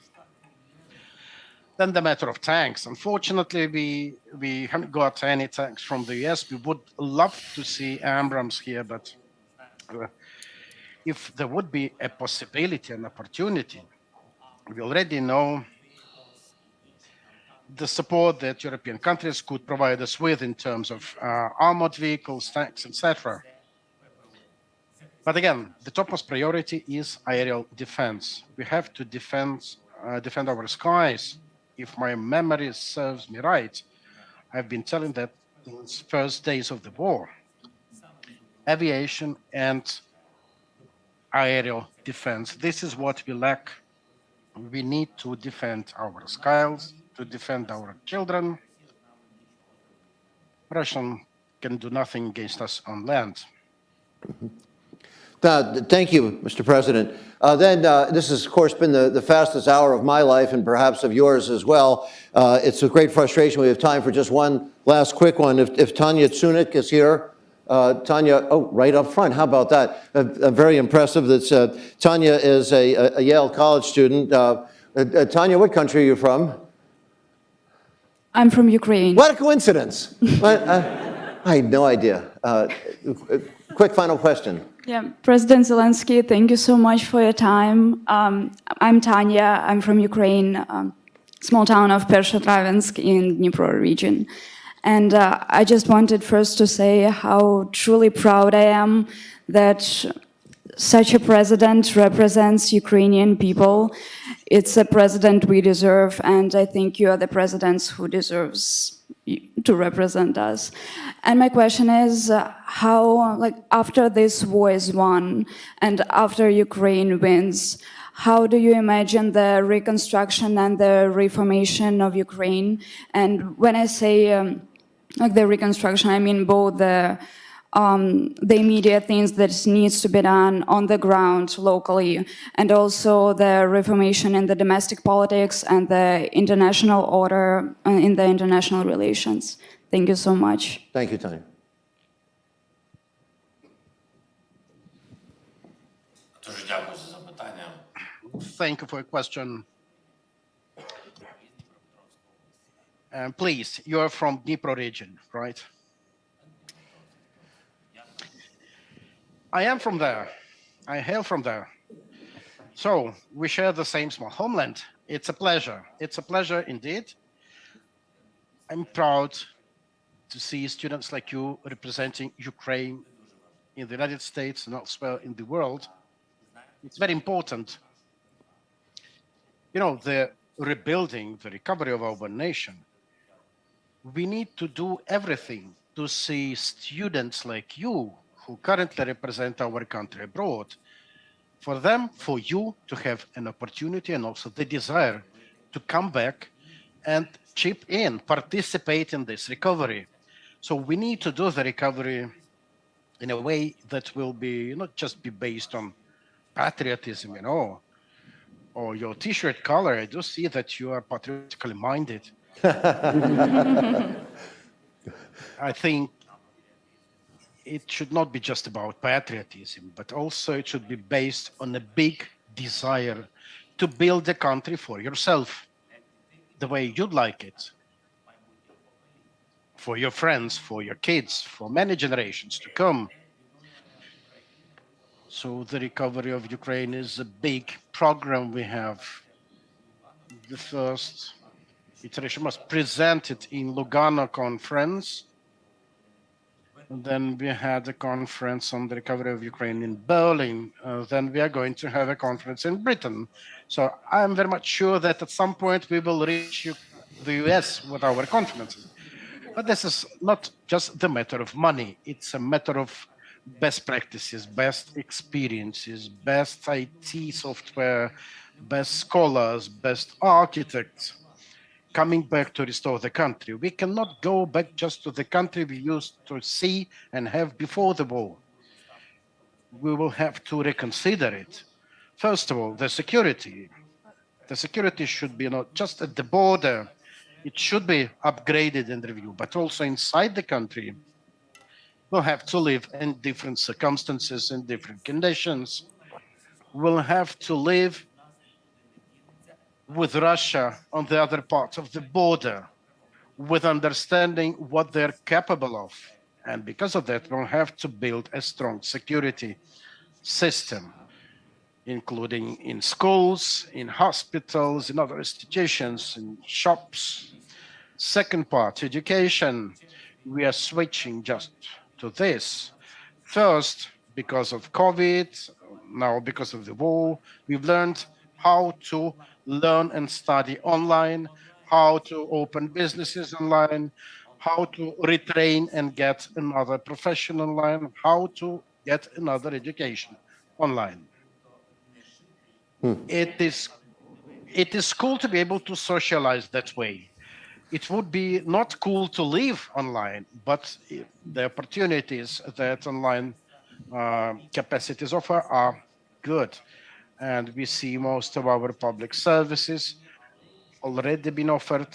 Then the matter of tanks. Unfortunately, we haven't got any tanks from the US. We would love to see Abrams here, but if there would be a possibility, an opportunity, we already know the support that European countries could provide us with in terms of armored vehicles, tanks, etc. But again, the topmost priority is aerial defense. We have to defend our skies. If my memory serves me right, I've been telling that in the first days of the war, aviation and aerial defense. This is what we lack. We need to defend our skies, to defend our children. Russian can do nothing against us on land. Thank you, Mr. President. This has, of course, been the fastest hour of my life and perhaps of yours as well. It's a great frustration. We have time for just one last quick one. If Tanya Tsunik is here, Tanya, right up front. How about that? Very impressive. Tanya is a Yale College student. Tanya, what country are you from? I'm from Ukraine. What a coincidence. I had no idea. Quick final question. Yeah, President Zelenskyy, thank you so much for your time. I'm Tanya. I'm from Ukraine, small town of Pershatravensk in Dnipro region. And I just wanted first to say how truly proud I am that such a president represents Ukrainian people. It's a president we deserve, and I think you are the presidents who deserves to represent us. And my question is, how, like, after this war is won and after Ukraine wins, how do you imagine the reconstruction and the reformation of Ukraine? And when I say like the reconstruction, I mean both the immediate things that needs to be done on the ground locally, and also the reformation in the domestic politics and the international order in the international relations. Thank you so much. Thank you, Tanya. Дуже дякую за запитання. Thank you for your question. Please, you are from Dnipro region, right? I am from there. I hail from there. So we share the same small homeland. It's a pleasure. It's a pleasure indeed. I'm proud to see students like you representing Ukraine in the United States and elsewhere in the world. It's very important. You know, the rebuilding, the recovery of our nation, we need to do everything to see students like you who currently represent our country abroad, for them, for you to have an opportunity and also the desire to come back and chip in, participate in this recovery. So we need to do the recovery in a way that will be not just be based on patriotism, you know, or your t-shirt color. I do see that you are patriotically minded. I think it should not be just about patriotism, but also it should be based on a big desire to build a country for yourself, the way you'd like it, for your friends, for your kids, for many generations to come. So the recovery of Ukraine is a big program we have. The first iteration was presented in Lugano conference. And then we had a conference on the recovery of Ukraine in Berlin. Then we are going to have a conference in Britain. So I'm very much sure that at some point we will reach the US with our conferences. But this is not just the matter of money. It's a matter of best practices, best experiences, best IT software, best scholars, best architects coming back to restore the country. We cannot go back just to the country we used to see and have before the war. We will have to reconsider it. First of all, the security. The security should be not just at the border. It should be upgraded and reviewed, but also inside the country. We'll have to live in different circumstances, in different conditions. We'll have to live with Russia on the other part of the border, with understanding what they're capable of. And because of that, we'll have to build a strong security system, including in schools, in hospitals, in other institutions, in shops. Second part, education. We are switching just to this. First, because of COVID, now because of the war, we've learned how to learn and study online, how to open businesses online, how to retrain and get another profession online, how to get another education online. It is cool to be able to socialize that way. It would be not cool to live online, but the opportunities that online capacities offer are good. And we see most of our public services already been offered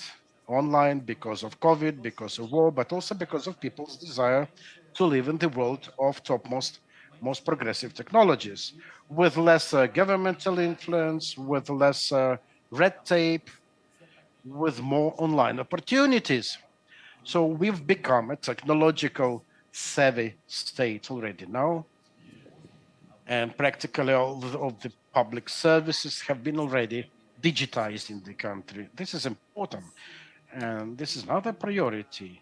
online because of COVID, because of war, but also because of people's desire to live in the world of topmost, most progressive technologies, with less governmental influence, with less red tape, with more online opportunities. So we've become a technological savvy state already now. And practically all of the public services have been already digitized in the country. This is important. And this is not a priority.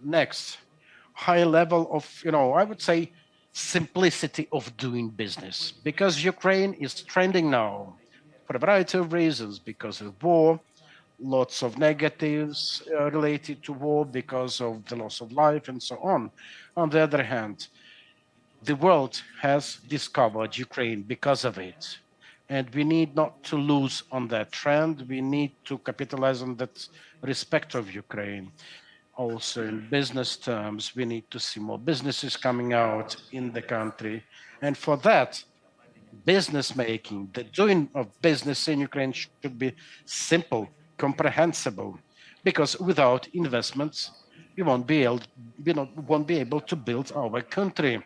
Next, high level of, I would say, simplicity of doing business, because Ukraine is trending now for a variety of reasons, because of war, lots of negatives related to war because of the loss of life and so on. On the other hand, the world has discovered Ukraine because of it. And we need not to lose on that trend. We need to capitalize on that respect of Ukraine. Also, in business terms, we need to see more businesses coming out in the country. And for that, business making, the doing of business in Ukraine should be simple, comprehensible, because without investments, we won't be able to build our country.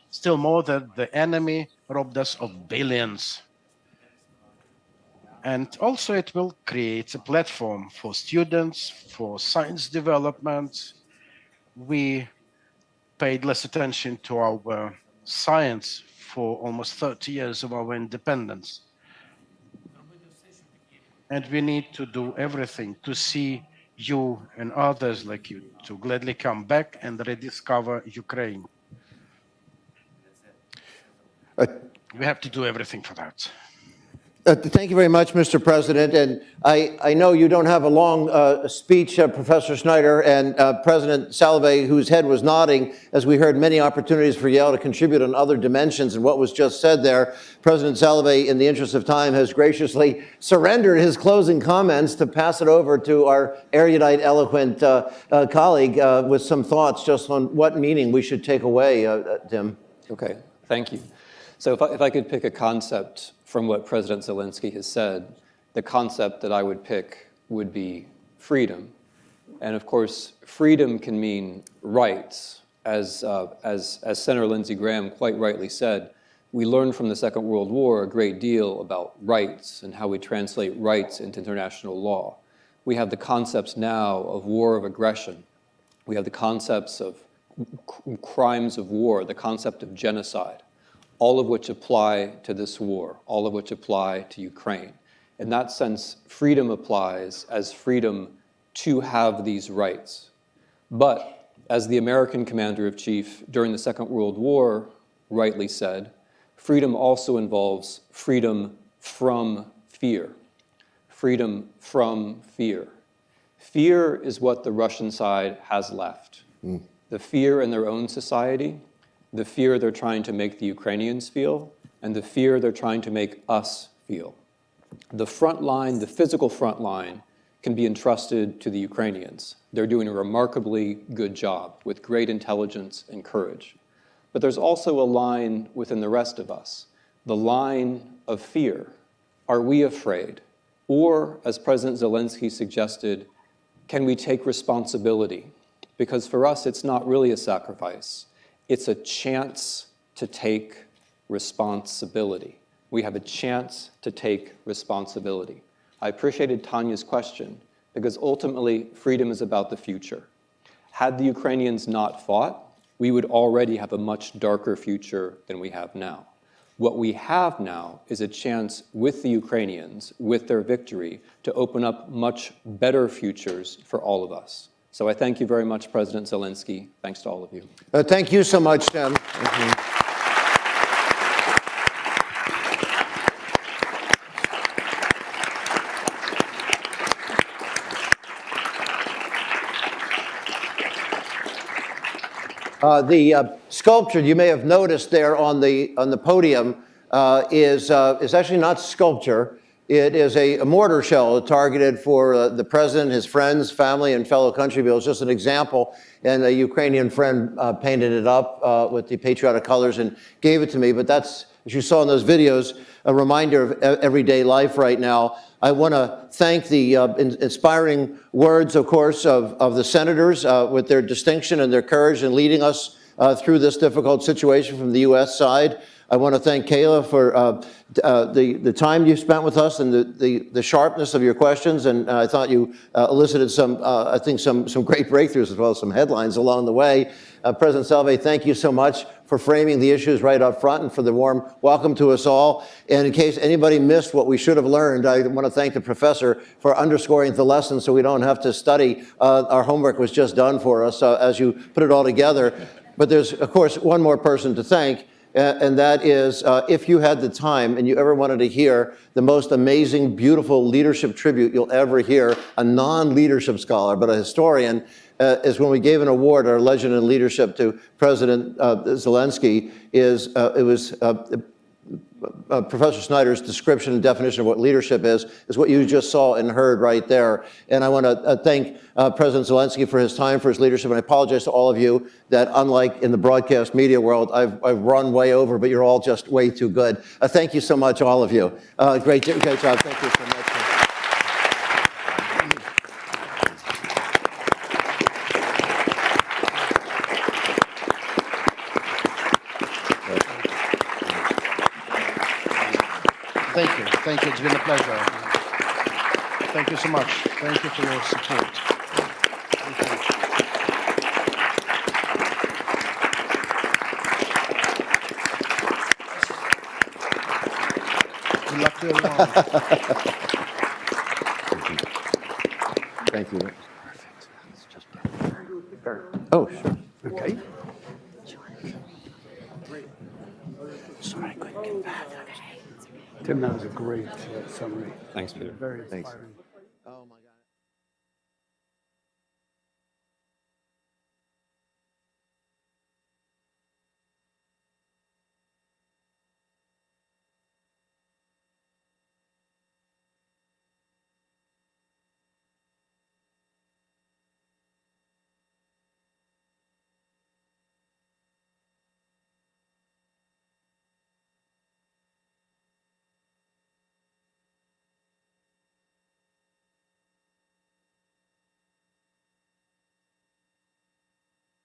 Still more that the enemy robbed us of billions. And also it will create a platform for students, for science development. We paid less attention to our science for almost 30 years of our independence. And we need to do everything to see you and others like you to gladly come back and rediscover Ukraine. We have to do everything for that. Thank you very much, Mr. President. And I know you don't have a long speech, Professor Snyder, and President Salovey, whose head was nodding, as we heard many opportunities for Yale to contribute on other dimensions. And what was just said there, President Salovey, in the interest of time, has graciously surrendered his closing comments to pass it over to our erudite, eloquent colleague with some thoughts just on what meaning we should take away, Tim. Okay, thank you. So if I could pick a concept from what President Zelenskyy has said, the concept that I would pick would be freedom. And of course, freedom can mean rights. As Senator Lindsey Graham quite rightly said, we learned from the Second World War a great deal about rights and how we translate rights into international law. We have the concepts now of war of aggression. We have the concepts of crimes of war, the concept of genocide, all of which apply to this war, all of which apply to Ukraine. In that sense, freedom applies as freedom to have these rights. But as the American commander-in-chief during the Second World War rightly said, freedom also involves freedom from fear. Freedom from fear. Fear is what the Russian side has left. The fear in their own society, the fear they're trying to make the Ukrainians feel, and the fear they're trying to make us feel. The front line, the physical front line, can be entrusted to the Ukrainians. They're doing a remarkably good job with great intelligence and courage. But there's also a line within the rest of us, the line of fear. Are we afraid? Or, as President Zelenskyy suggested, can we take responsibility? Because for us, it's not really a sacrifice. It's a chance to take responsibility. We have a chance to take responsibility. I appreciated Tanya's question because ultimately freedom is about the future. Had the Ukrainians not fought, we would already have a much darker future than we have now. What we have now is a chance with the Ukrainians, with their victory, to open up much better futures for all of us. So I thank you very much, President Zelenskyy. Thanks to all of you. Thank you so much, Tim. The sculpture you may have noticed there on the podium is actually not sculpture. It is a mortar shell targeted for the president, his friends, family, and fellow country people. It's just an example, and a Ukrainian friend painted it up with the patriotic colors and gave it to me. But that's, as you saw in those videos, a reminder of everyday life right now. I want to thank the inspiring words, of course, of the senators with their distinction and their courage in leading us through this difficult situation from the U.S. side. I want to thank Kayla for the time you spent with us and the sharpness of your questions. And I thought you elicited some, I think, some great breakthroughs as well as some headlines along the way. President Salovey, thank you so much for framing the issues right up front and for the warm welcome to us all. And in case anybody missed what we should have learned, I want to thank the professor for underscoring the lesson so we don't have to study. Our homework was just done for us as you put it all together. But there's, of course, one more person to thank, and that is if you had the time and you ever wanted to hear the most amazing, beautiful leadership tribute you'll ever hear, a non-leadership scholar, but a historian, is when we gave an award, our Legend in Leadership, to President Zelenskyy. It was Professor Snyder's description and definition of what leadership is what you just saw and heard right there. And I want to thank President Zelenskyy for his time, for his leadership, and I apologize to all of you that, unlike in the broadcast media world, I've run way over, but you're all just way too good. Thank you so much, all of you. Great job. Thank you so much. Thank you. Thank you. It's been a pleasure. Thank you so much. Thank you for your support. Thank you. Good luck to everyone. Thank you. Perfect. Oh, sure. Okay. Sorry, I couldn't get back. Tim, that was a great summary. Thanks, Peter. Very Thanks. inspiring. Oh, my God.